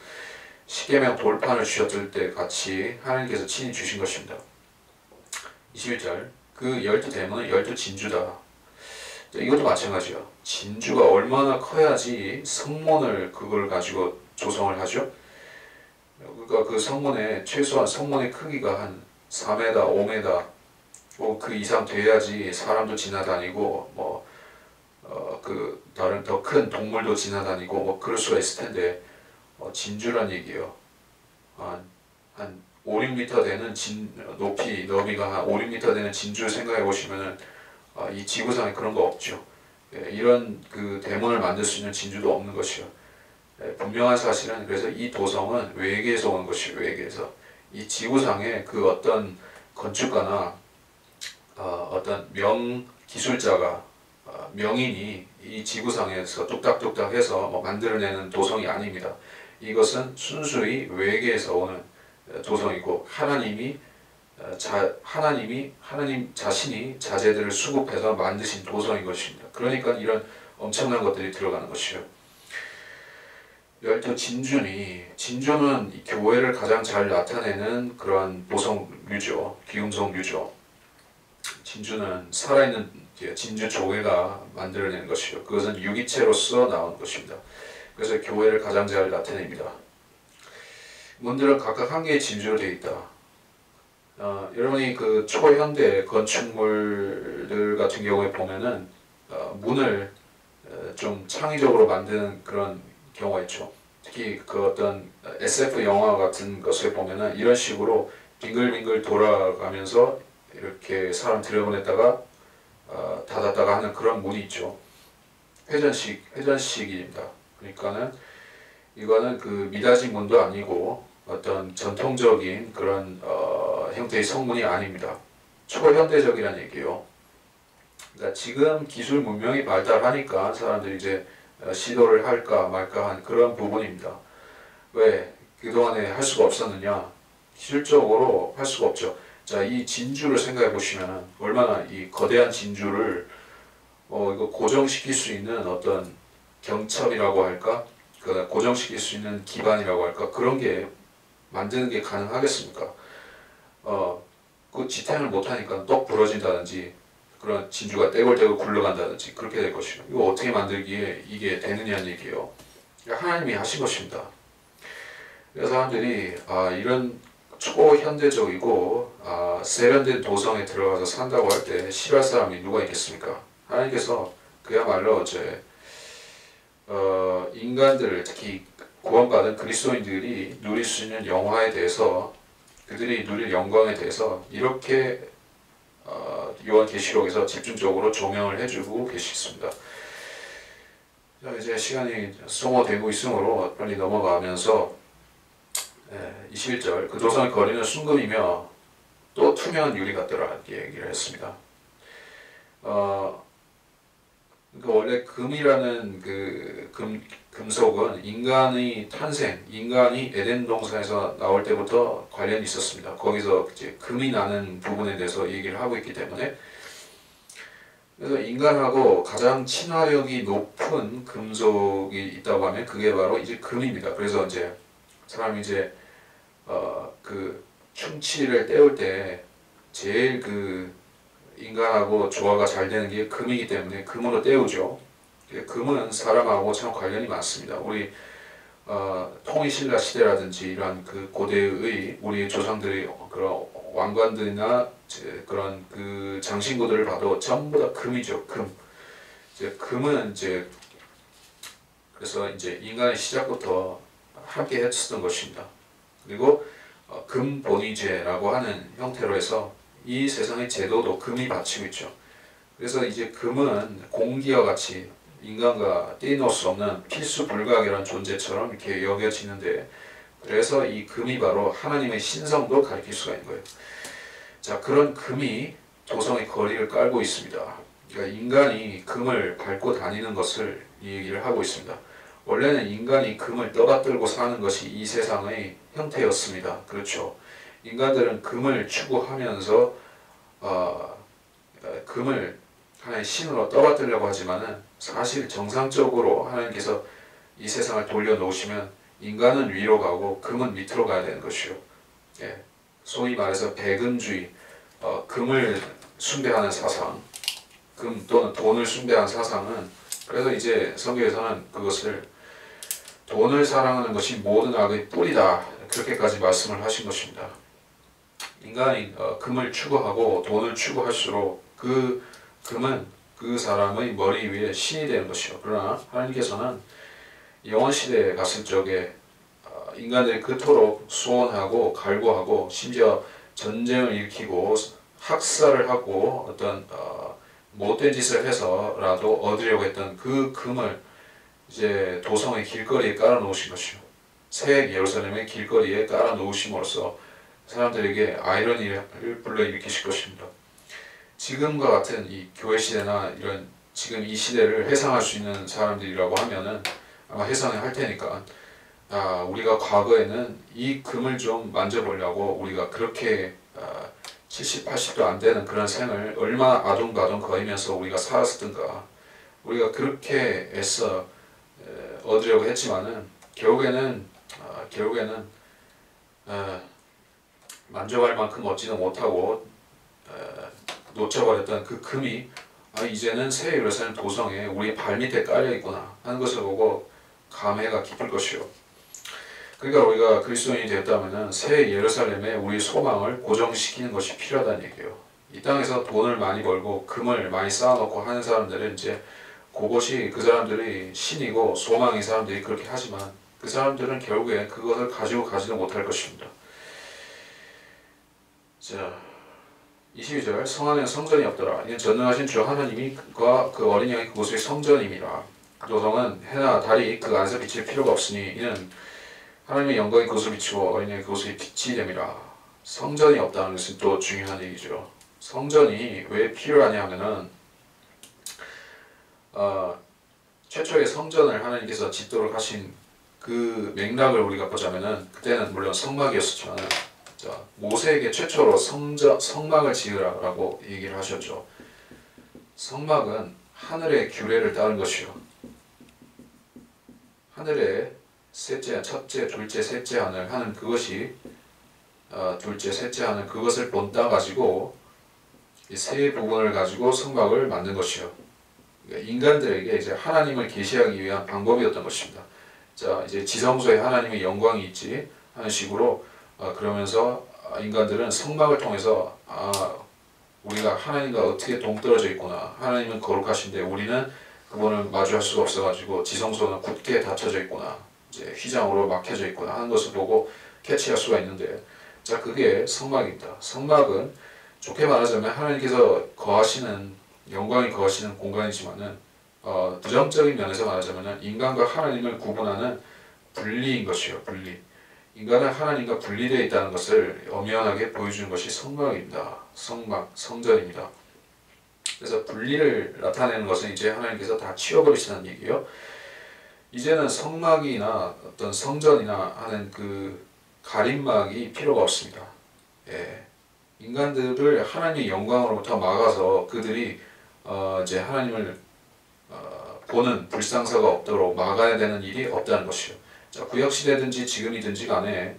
십계명 돌판을 주셨을 때 같이 하나님께서 친히 주신 것입니다. 21절 그 12대문은 12진주다. 이것도 마찬가지야. 진주가 얼마나 커야지 성문을 그걸 가지고 조성을 하죠. 그러니까 그 성문에 최소한 성문의 크기가 한 4m, 5m 그 이상 돼야지 사람도 지나다니고 그 다른 더 큰 동물도 지나다니고 그럴 수가 있을 텐데 진주란 얘기예요. 한 5, 6m 되는 너비가 한 5, 6m 되는 진주 생각해 보시면은 이 지구상에 그런 거 없죠. 이런 그 대문을 만들 수 있는 진주도 없는 것이요. 분명한 사실은 그래서 이 도성은 외계에서 온 것이요. 외계에서 이 지구상에 그 어떤 건축가나 어떤 기술자가 명인이 이 지구상에서 뚝딱뚝딱 해서 만들어내는 도성이 아닙니다. 이것은 순수히 외계에서 오는 도성이고 하나님이 하나님 자신이 자재들을 수급해서 만드신 도성인 것입니다. 그러니까 이런 엄청난 것들이 들어가는 것이요. 열두 진주는 이 교회를 가장 잘 나타내는 그러한 보성류죠. 귀금속류죠. 진주는 살아있는 진주 조개가 만들어내는 것이요. 그것은 유기체로서 나온 것입니다. 그래서 교회를 가장 잘 나타냅니다. 문들은 각각 한 개의 진주로 되어 있다. 여러분이 그 초현대 건축물들 같은 경우에 보면은 문을 좀 창의적으로 만드는 그런 경우가 있죠. 특히 그 어떤 SF 영화 같은 것을 보면은 이런 식으로 빙글빙글 돌아가면서 이렇게 사람 들여보냈다가 닫았다가 하는 그런 문이 있죠. 회전식입니다. 그러니까는 이거는 그 미닫이 문도 아니고 어떤 전통적인 그런 형태의 성문이 아닙니다. 초현대적이라는 얘기예요. 그러니까 지금 기술 문명이 발달하니까 사람들이 이제 시도를 할까 말까 한 그런 부분입니다. 왜 그동안에 할 수가 없었느냐? 기술적으로 할 수가 없죠. 자, 이 진주를 생각해 보시면은 얼마나 이 거대한 진주를 이거 고정시킬 수 있는 어떤 경첩이라고 할까? 그 고정시킬 수 있는 기반이라고 할까? 그런 게 만드는 게 가능하겠습니까? 그 지탱을 못하니까 똑 부러진다든지 그런 진주가 떼굴떼굴 굴러간다든지 그렇게 될 것이고 이거 어떻게 만들기에 이게 되느냐는 얘기예요. 하나님이 하신 것입니다. 그래서 사람들이 이런 초현대적이고 세련된 도성에 들어가서 산다고 할 때 싫어할 사람이 누가 있겠습니까? 하나님께서 그야말로 인간들 특히 구원받은 그리스도인들이 누릴 수 있는 영화에 대해서 그들이 누릴 영광에 대해서 이렇게 요한계시록에서 집중적으로 조명을 해주고 계십니다. 자, 이제 시간이 소모되고 있으므로 빨리 넘어가면서 21절 그 도성의 거리는 순금이며 또 투명한 유리 같더라 이렇게 얘기를 했습니다. 그러니까 원래 금이라는 그 금속은 인간의 탄생, 인간이 에덴 동산에서 나올 때부터 관련이 있었습니다. 거기서 이제 금이 나는 부분에 대해서 얘기를 하고 있기 때문에 그래서 인간하고 가장 친화력이 높은 금속이 있다고 하면 그게 바로 이제 금입니다. 그래서 이제 사람이 이제 그 충치를 때울 때 제일 그 인간하고 조화가 잘 되는 게 금이기 때문에 금으로 때우죠. 금은 사람하고 참 관련이 많습니다. 우리 통일신라 시대라든지 이런 그 고대의 우리 조상들의 그런 왕관들이나 그런 그 장신구들을 봐도 전부 다 금이죠. 금. 금은 이제 그래서 이제 인간의 시작부터 함께 했었던 것입니다. 그리고 금본위제라고 하는 형태로 해서 이 세상의 제도도 금이 받치고 있죠. 그래서 이제 금은 공기와 같이 인간과 떼놓을 수 없는 필수 불가결한 존재처럼 이렇게 여겨지는데 그래서 이 금이 바로 하나님의 신성도 가리킬 수가 있는 거예요. 자, 그런 금이 도성의 거리를 깔고 있습니다. 그러니까 인간이 금을 밟고 다니는 것을 이 얘기를 하고 있습니다. 원래는 인간이 금을 떠받들고 사는 것이 이 세상의 형태였습니다. 그렇죠. 인간들은 금을 추구하면서 금을 하나의 신으로 떠받들려고 하지만은 사실 정상적으로 하나님께서 이 세상을 돌려놓으시면 인간은 위로 가고 금은 밑으로 가야 되는 것이요. 소위 말해서 배금주의, 금을 숭배하는 사상, 금 또는 돈을 숭배하는 사상은 그래서 이제 성경에서는 그것을 돈을 사랑하는 것이 모든 악의 뿌리다 그렇게까지 말씀을 하신 것입니다. 인간이 금을 추구하고 돈을 추구할수록 그 금은 그 사람의 머리 위에 신이 되는 것이요. 그러나 하나님께서는 영원시대에 갔을 적에 인간들이 그토록 소원하고 갈구하고 심지어 전쟁을 일으키고 학살을 하고 어떤 못된 짓을 해서라도 얻으려고 했던 그 금을 이제 도성의 길거리에 깔아 놓으신 것이요. 새 예루살렘의 길거리에 깔아 놓으심으로써 사람들에게 아이러니를 불러일으키실 것입니다. 지금과 같은 이 교회 시대나 이런 지금 이 시대를 회상할 수 있는 사람들이라고 하면은 아마 회상을 할 테니까 우리가 과거에는 이 금을 좀 만져보려고 우리가 그렇게 70, 80도 안 되는 그런 생을 얼마나 아둥바둥 거리면서 우리가 살았었던가. 우리가 그렇게 애써 얻으려고 했지만은 결국에는 만족할 만큼 얻지도 못하고 놓쳐버렸던 그 금이 이제는 새 예루살렘 도성에 우리 발밑에 깔려있구나 하는 것을 보고 감회가 깊을 것이요. 그러니까 우리가 그리스도인이 되었다면 새 예루살렘에 우리 소망을 고정시키는 것이 필요하다는 얘기예요. 이 땅에서 돈을 많이 벌고 금을 많이 쌓아놓고 하는 사람들은 이제 그것이 그 사람들이 신이고 소망인 사람들이 그렇게 하지만 그 사람들은 결국에 그것을 가지고 가지도 못할 것입니다. 자, 22절 성 안에는 성전이 없더라. 이는 전능하신 주 하나님이 그 어린 양이 그곳의 성전임이라. 도성은 해나 달이 그 안에서 비칠 필요가 없으니 이는 하나님의 영광이 그곳을 비추고 어린 양이 그곳의 빛이 됨이라. 성전이 없다는 것은 또 중요한 얘기죠. 성전이 왜 필요하냐 하면은 최초의 성전을 하나님께서 짓도록 하신 그 맥락을 우리가 보자면은 그때는 물론 성막이었지만 모세에게 최초로 성막을 지으라고 얘기를 하셨죠. 성막은 하늘의 규례를 따른 것이요. 하늘의 셋째, 첫째, 둘째, 셋째 하늘 하는 그것이 둘째, 셋째 하는 그것을 본따 가지고 이 세 부분을 가지고 성막을 만든 것이요. 그러니까 인간들에게 이제 하나님을 계시하기 위한 방법이었던 것입니다. 자, 이제 지성소에 하나님의 영광이 있지 하는 식으로 그러면서 인간들은 성막을 통해서 우리가 하나님과 어떻게 동떨어져 있구나. 하나님은 거룩하신데 우리는 그분을 마주할 수가 없어가지고 지성소는 굳게 닫혀져 있구나. 이제 휘장으로 막혀져 있구나 하는 것을 보고 캐치할 수가 있는데, 자, 그게 성막입니다. 성막은 좋게 말하자면 하나님께서 거하시는 영광이 거하시는 공간이지만은 부정적인 면에서 말하자면 인간과 하나님을 구분하는 분리인 것이요. 분리. 인간은 하나님과 분리되어 있다는 것을 엄연하게 보여주는 것이 성막입니다. 성막, 성전입니다. 그래서 분리를 나타내는 것은 이제 하나님께서 다 치워버리시는 얘기예요. 이제는 성막이나 어떤 성전이나 하는 그 가림막이 필요가 없습니다. 예. 인간들을 하나님의 영광으로부터 막아서 그들이 이제 하나님을 보는 불상사가 없도록 막아야 되는 일이 없다는 것이요. 자, 구약시대든지 지금이든지 간에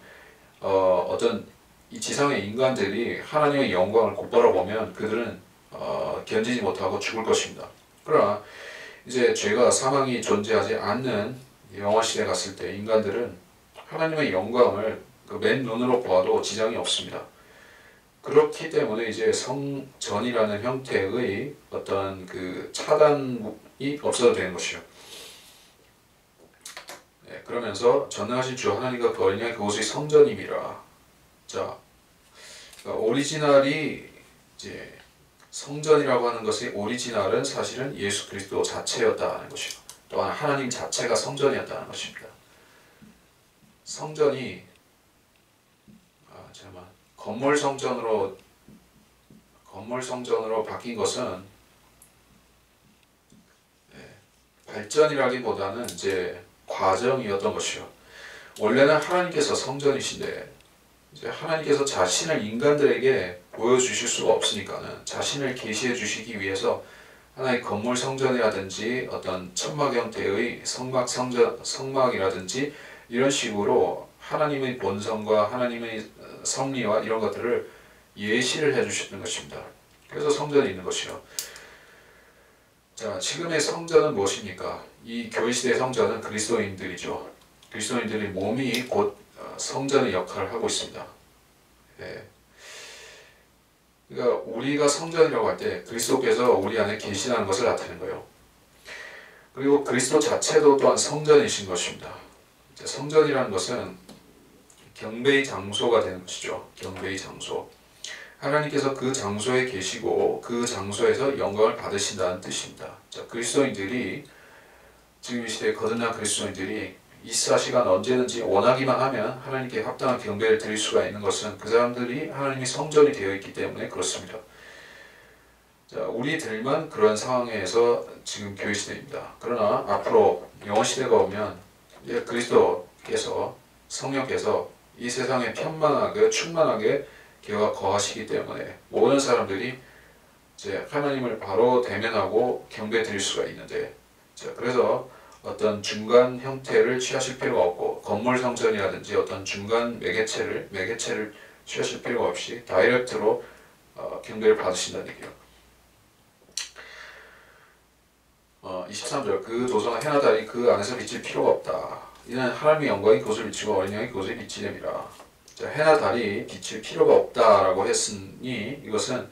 어떤 이 지상의 인간들이 하나님의 영광을 곧바로 보면 그들은 견디지 못하고 죽을 것입니다. 그러나 이제 죄가 사망이 존재하지 않는 영화시대에 갔을 때 인간들은 하나님의 영광을 그 맨눈으로 보아도 지장이 없습니다. 그렇기 때문에 이제 성전이라는 형태의 어떤 그 차단이 없어도 되는 것이요. 네, 그러면서 전능하신 주 하나님과 그 어린 양이 그곳의 성전임이라. 자, 그러니까 오리지널이 이제 성전이라고 하는 것의 오리지널은 사실은 예수 그리스도 자체였다는 것이고, 또한 하나님 자체가 성전이었다는 것입니다. 성전이 건물 성전으로 바뀐 것은 발전이라기보다는 이제 과정이었던 것이요. 원래는 하나님께서 성전이신데 이제 하나님께서 자신을 인간들에게 보여주실 수가 없으니까는 자신을 계시해 주시기 위해서 하나의 건물 성전이라든지 어떤 천막 형태의 성막이라든지 이런 식으로 하나님의 본성과 하나님의 섭리와 이런 것들을 예시를 해주시는 것입니다. 그래서 성전이 있는 것이요. 자, 지금의 성전은 무엇입니까? 이 교회시대의 성전은 그리스도인들이죠. 그리스도인들의 몸이 곧 성전의 역할을 하고 있습니다. 예. 그러니까 우리가 성전이라고 할 때 그리스도께서 우리 안에 계시다는 것을 나타내는 거예요. 그리고 그리스도 자체도 또한 성전이신 것입니다. 성전이라는 것은 경배의 장소가 되는 것이죠. 경배의 장소. 하나님께서 그 장소에 계시고 그 장소에서 영광을 받으신다는 뜻입니다. 자, 그리스도인들이 지금 이 시대에 거듭난 그리스도인들이 24시간 언제든지 원하기만 하면 하나님께 합당한 경배를 드릴 수가 있는 것은 그 사람들이 하나님의 성전이 되어 있기 때문에 그렇습니다. 자, 우리들만 그런 상황에서 지금 교회 시대입니다. 그러나 앞으로 영원 시대가 오면 그리스도께서 성령께서 이 세상에 편만하게 충만하게 그가 거하시기 때문에 모든 사람들이 이제 하나님을 바로 대면하고 경배 드릴 수가 있는데, 자, 그래서 어떤 중간 형태를 취하실 필요가 없고 건물 성전이라든지 어떤 중간 매개체를 취하실 필요가 없이 다이렉트로 경배를 받으신다는 얘기예요. 23절 그 도성은 해나 달이 그 안에서 비칠 필요가 없다. 이는 하나님의 영광이 그것을 비치고 어린 양이 그것을 비치됨이라. 자, 해나 달이 비칠 필요가 없다라고 했으니 이것은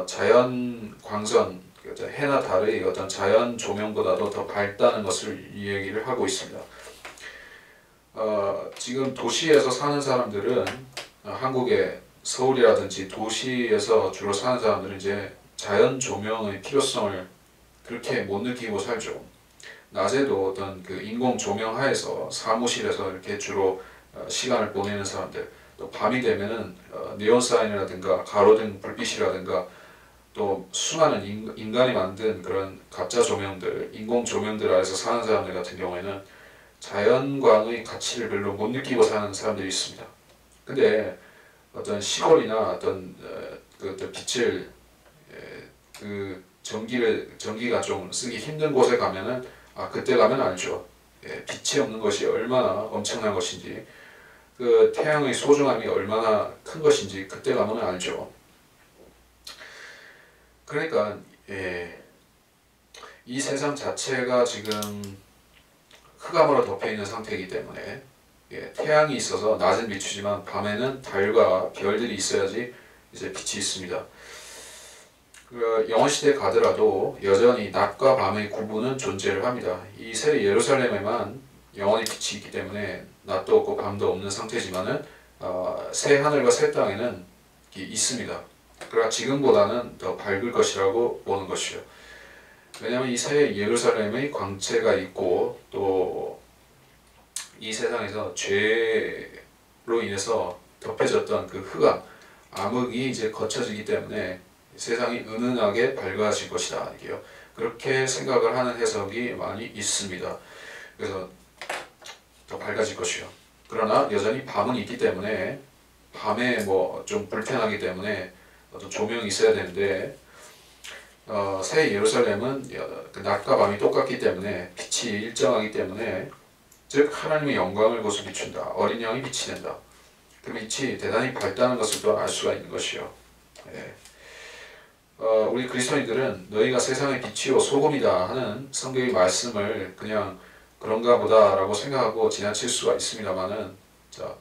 자연 광선, 해나 달의 어떤 자연 조명보다도 더 밝다는 것을 이 얘기를 하고 있습니다. 지금 도시에서 사는 사람들은 한국의 서울이라든지 도시에서 주로 사는 사람들은 이제 자연 조명의 필요성을 그렇게 못 느끼고 살죠. 낮에도 어떤 그 인공 조명 하에서 사무실에서 이렇게 주로 시간을 보내는 사람들, 또 밤이 되면은 네온 사인이라든가 가로등 불빛이라든가 또 수많은 인간이 만든 그런 가짜 조명들, 인공 조명들 아래서 사는 사람들 같은 경우에는 자연광의 가치를 별로 못 느끼고 사는 사람들이 있습니다. 근데 어떤 시골이나 어떤 그 빛을 그 전기가 좀 쓰기 힘든 곳에 가면은 그때 가면 알죠. 빛이 없는 것이 얼마나 엄청난 것인지, 그 태양의 소중함이 얼마나 큰 것인지 그때 가면 알죠. 그러니까 이 세상 자체가 지금 흑암으로 덮여 있는 상태이기 때문에 태양이 있어서 낮은 비추지만 밤에는 달과 별들이 있어야지 이제 빛이 있습니다. 그 영원시대에 가더라도 여전히 낮과 밤의 구분은 존재를 합니다. 이 새 예루살렘에만 영원히 빛이 있기 때문에 낮도 없고 밤도 없는 상태지만은 새 하늘과 새 땅에는 있습니다. 그러나 지금보다는 더 밝을 것이라고 보는 것이요. 왜냐하면 이 새 예루살렘의 광채가 있고 또 이 세상에서 죄로 인해서 덮여졌던 그 흑암, 암흑이 이제 거쳐지기 때문에 세상이 은은하게 밝아질 것이다. 이게요. 그렇게 생각을 하는 해석이 많이 있습니다. 그래서 더 밝아질 것이요. 그러나 여전히 밤은 있기 때문에 밤에 뭐 좀 불편하기 때문에 어떤 조명이 있어야 되는데 새 예루살렘은 그 낮과 밤이 똑같기 때문에 빛이 일정하기 때문에 즉 하나님의 영광을 그것을 비춘다. 어린 양이 빛이 된다. 그 빛이 대단히 밝다는 것을 또 알 수가 있는 것이요. 우리 그리스도인들은 너희가 세상의 빛이요 소금이다 하는 성경의 말씀을 그냥 그런가 보다라고 생각하고 지나칠 수가 있습니다만은, 자,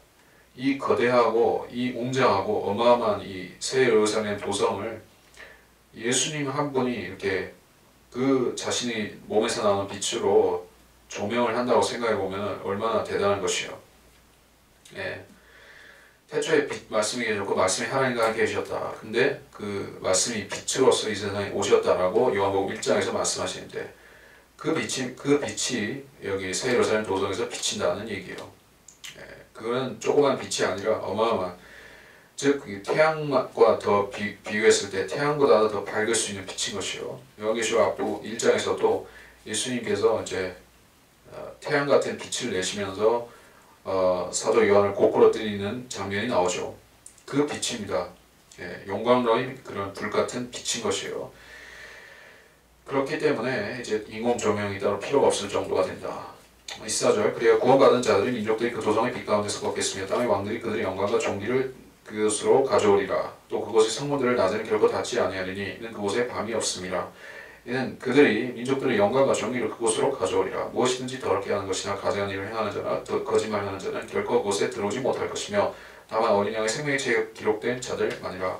이 거대하고 이 웅장하고 어마어마한 이 새 예루살렘 도성을 예수님 한 분이 이렇게 그 자신의 몸에서 나오는 빛으로 조명을 한다고 생각해 보면 얼마나 대단한 것이요. 태초에 빛 말씀이 계셨고 말씀이 하나님과 함께 계셨다. 근데 그 말씀이 빛으로서 이 세상에 오셨다라고 요한복음 1장에서 말씀하시는데 그 빛이 여기 새 예루살렘 도성에서 비친다는 얘기예요. 그거는 조그만 빛이 아니라 어마어마한, 즉 태양과 더 비교했을 때 태양보다 더 밝을 수 있는 빛인 것이요. 요한계시록 앞부 1장에서도 예수님께서 이제 태양 같은 빛을 내시면서 사도 요한을 거꾸로 때리는 장면이 나오죠. 그 빛입니다. 영광로의 그런 불 같은 빛인 것이에요. 그렇기 때문에 이제 인공 조명이 따로 필요가 없을 정도가 된다. 24절 그리고 구원받은 자들이 민족들이 그 도성의 빛 가운데서 걷겠으며 땅의 왕들이 그들의 영광과 존귀를 그것으로 가져오리라. 또 그곳의 성문들을 낮에는 결코 닫지 아니하리니 이는 그곳에 밤이 없음이라. 이는 그들이 민족들의 영광과 존귀를 그곳으로 가져오리라. 무엇이든지 더럽게 하는 것이나 가증한 일을 행하는 자나 거짓말하는 자는 결코 그곳에 들어오지 못할 것이며 다만 어린 양의 생명의 책에 기록된 자들만이라.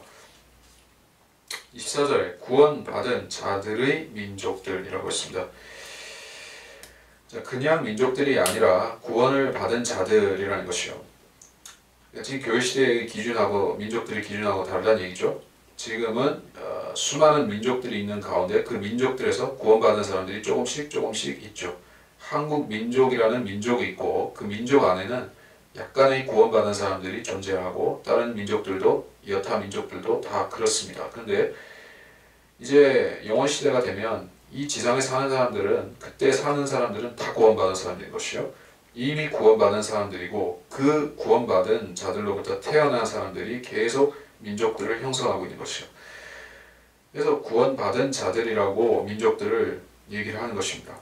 24절에 구원받은 자들의 민족들이라고 했습니다. 자, 그냥 민족들이 아니라 구원을 받은 자들이라는 것이요. 지금 교회시대의 기준하고 민족들의 기준하고 다르다는 얘기죠. 지금은 수많은 민족들이 있는 가운데 그 민족들에서 구원받은 사람들이 조금씩 있죠. 한국 민족이라는 민족이 있고 그 민족 안에는 약간의 구원받은 사람들이 존재하고 다른 민족들도 여타 민족들도 다 그렇습니다. 그런데 이제 영원시대가 되면 이 지상에 사는 사람들은 그때 사는 사람들은 다 구원받은 사람들인 것이요. 이미 구원받은 사람들이고 그 구원받은 자들로부터 태어난 사람들이 계속 민족들을 형성하고 있는 것이요. 그래서 구원받은 자들이라고 민족들을 얘기를 하는 것입니다.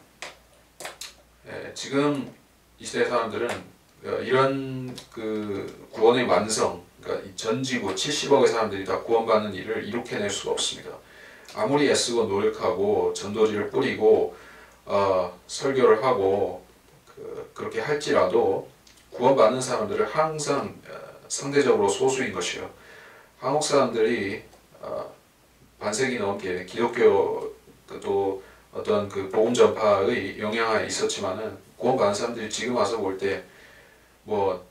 지금 이 시대 사람들은 이런 그 구원의 완성, 그러니까 전 지구 70억의 사람들이 다 구원받는 일을 이룩해낼 수가 없습니다. 아무리 애쓰고 노력하고 전도지를 뿌리고 설교를 하고 그렇게 할지라도 구원받는 사람들은 항상 상대적으로 소수인 것이요. 한국 사람들이 반세기 넘게 기독교도 어떤 그 복음 전파의 영향이 있었지만은 구원받은 사람들이 지금 와서 볼 때 뭐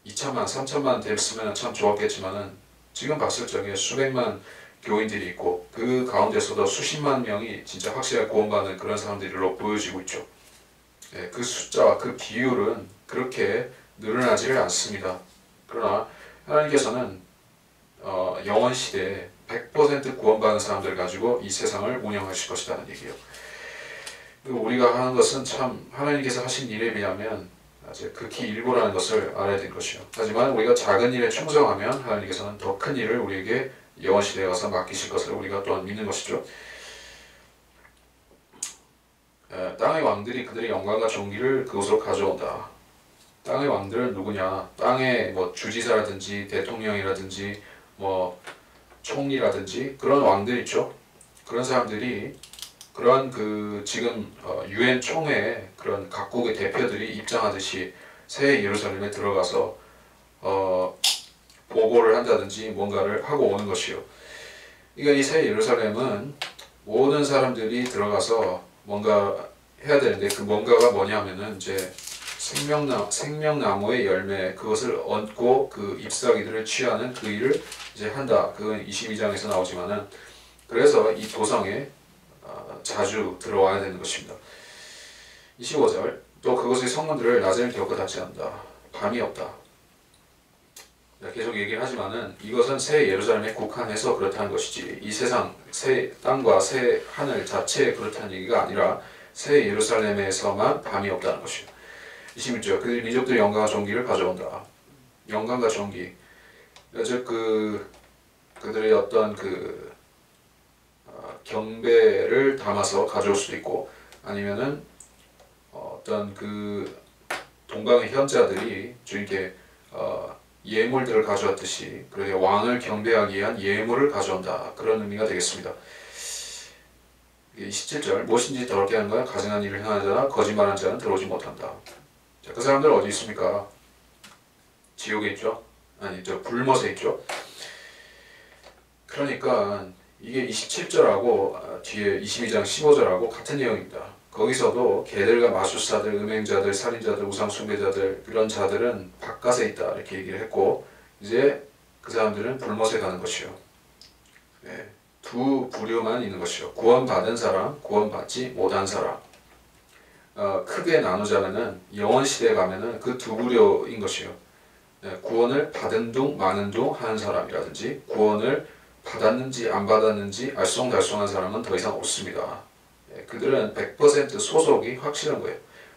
2천만, 3천만 됐으면 참 좋았겠지만은 지금 봤을 적에 수백만 교인들이 있고 그 가운데서도 수십만 명이 진짜 확실하게 구원받는 그런 사람들로 보여지고 있죠. 그 숫자와 그 비율은 그렇게 늘어나지를 않습니다. 그러나 하나님께서는 영원 시대에 100% 구원받은 사람들 가지고 이 세상을 운영하실 것이라는 얘기예요. 우리가 하는 것은 참 하나님께서 하신 일에 비하면 아주 극히 일부라는 것을 알아야 될 것이요. 하지만 우리가 작은 일에 충성하면 하나님께서는 더 큰 일을 우리에게 영원 시대에 가서 맡기실 것을 우리가 또한 믿는 것이죠. 땅의 왕들이 그들의 영광과 존귀를 그곳으로 가져온다. 땅의 왕들은 누구냐? 땅의 뭐 주지사라든지 대통령이라든지 뭐 총리라든지 그런 왕들 있죠. 그런 사람들이 그런 그 지금 유엔 총회에 그런 각국의 대표들이 입장하듯이 새 예루살렘에 들어가서 보고를 한다든지 뭔가를 하고 오는 것이요. 그러니까 이 새 예루살렘은 모든 사람들이 들어가서 뭔가 해야 되는데 그 뭔가가 뭐냐면은 이제 생명나무의 열매 그것을 얹고 그 잎사귀들을 취하는 그 일을 이제 한다. 그건 22장에서 나오지만은 그래서 이 도성에 자주 들어와야 되는 것입니다. 25절 또 그곳의 성문들을 낮에는 결코 닫지 않는다. 밤이 없다. 계속 얘기를 하지만은 이것은 새 예루살렘에 국한해서 그렇다는 것이지 이 세상 새 땅과 새 하늘 자체에 그렇다는 얘기가 아니라 새 예루살렘에서만 밤이 없다는 것이에요. 26절 그들이 민족들의 영광과 존귀를 가져온다. 영광과 존귀 즉 그들의 어떤 경배를 담아서 가져올 수도 있고 아니면은 어떤 동방의 현자들이 주님께 예물들을 가져왔듯이 그렇게 왕을 경배하기 위한 예물을 가져온다. 그런 의미가 되겠습니다. 27절 무엇인지 더럽게 하는 건 가증한 일을 행하는 자나 거짓말하는 자는 들어오지 못한다. 자, 그 사람들 어디 있습니까? 지옥에 있죠? 아니 불못에 있죠? 그러니까 이게 27절하고 뒤에 22장 15절하고 같은 내용입니다. 거기서도 개들과 마술사들, 음행자들, 살인자들, 우상숭배자들 이런 자들은 바깥에 있다 이렇게 얘기를 했고 이제 그 사람들은 불못에 가는 것이요. 두 부류만 있는 것이요. 구원받은 사람, 구원받지 못한 사람. 크게 나누자면은 영원 시대에 가면은 그 두 부류인 것이요. 구원을 받은 둥 마는 둥 하는 사람이라든지 구원을 받았는지 안 받았는지 알쏭달쏭한 사람은 더 이상 없습니다. 그들은 100% 소속이 확실한 거예요.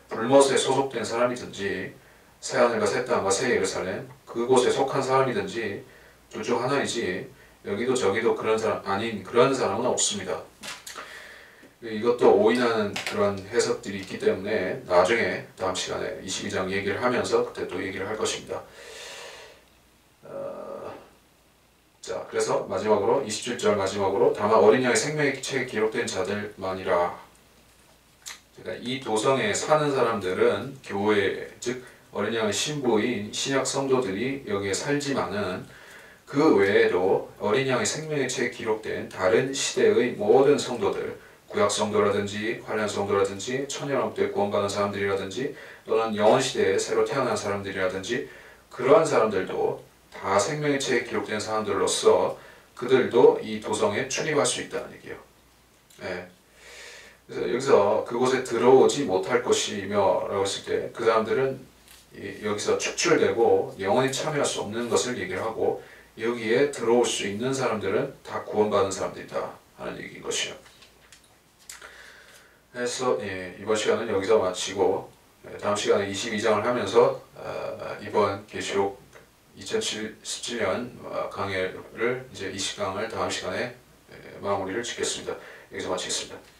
불못에 소속된 사람이든지 새하늘과 새 땅과 새 예루살렘 그곳에 속한 사람이든지 둘 중 하나이지 여기도 저기도 그런 사람 아닌 그런 사람은 없습니다. 이것도 오인하는 그런 해석들이 있기 때문에 나중에 다음 시간에 22장 얘기를 하면서 그때 또 얘기를 할 것입니다. 자, 그래서 마지막으로 27절 마지막으로 다만 어린 양의 생명의 책에 기록된 자들만이라. 그러니까 이 도성에 사는 사람들은 교회 즉 어린 양의 신부인 신약 성도들이 여기에 살지만은 그 외에도 어린 양의 생명의 책에 기록된 다른 시대의 모든 성도들 구약 성도라든지 환란 성도라든지 천년왕국 때 구원받은 사람들이라든지 또는 영원 시대에 새로 태어난 사람들이라든지 그러한 사람들도 다 생명의 책에 기록된 사람들로서 그들도 이 도성에 출입할 수 있다는 얘기예요. 그래서 여기서 그곳에 들어오지 못할 것이며 라고 했을 때 그 사람들은 여기서 축출되고 영원히 참여할 수 없는 것을 얘기를 하고 여기에 들어올 수 있는 사람들은 다 구원받은 사람들이다 하는 얘기인 것이요. 그래서 이번 시간은 여기서 마치고 다음 시간에 22장을 하면서 이번 계시록 2017년 강해를 이제 20강을 다음 시간에 마무리를 짓겠습니다. 여기서 마치겠습니다.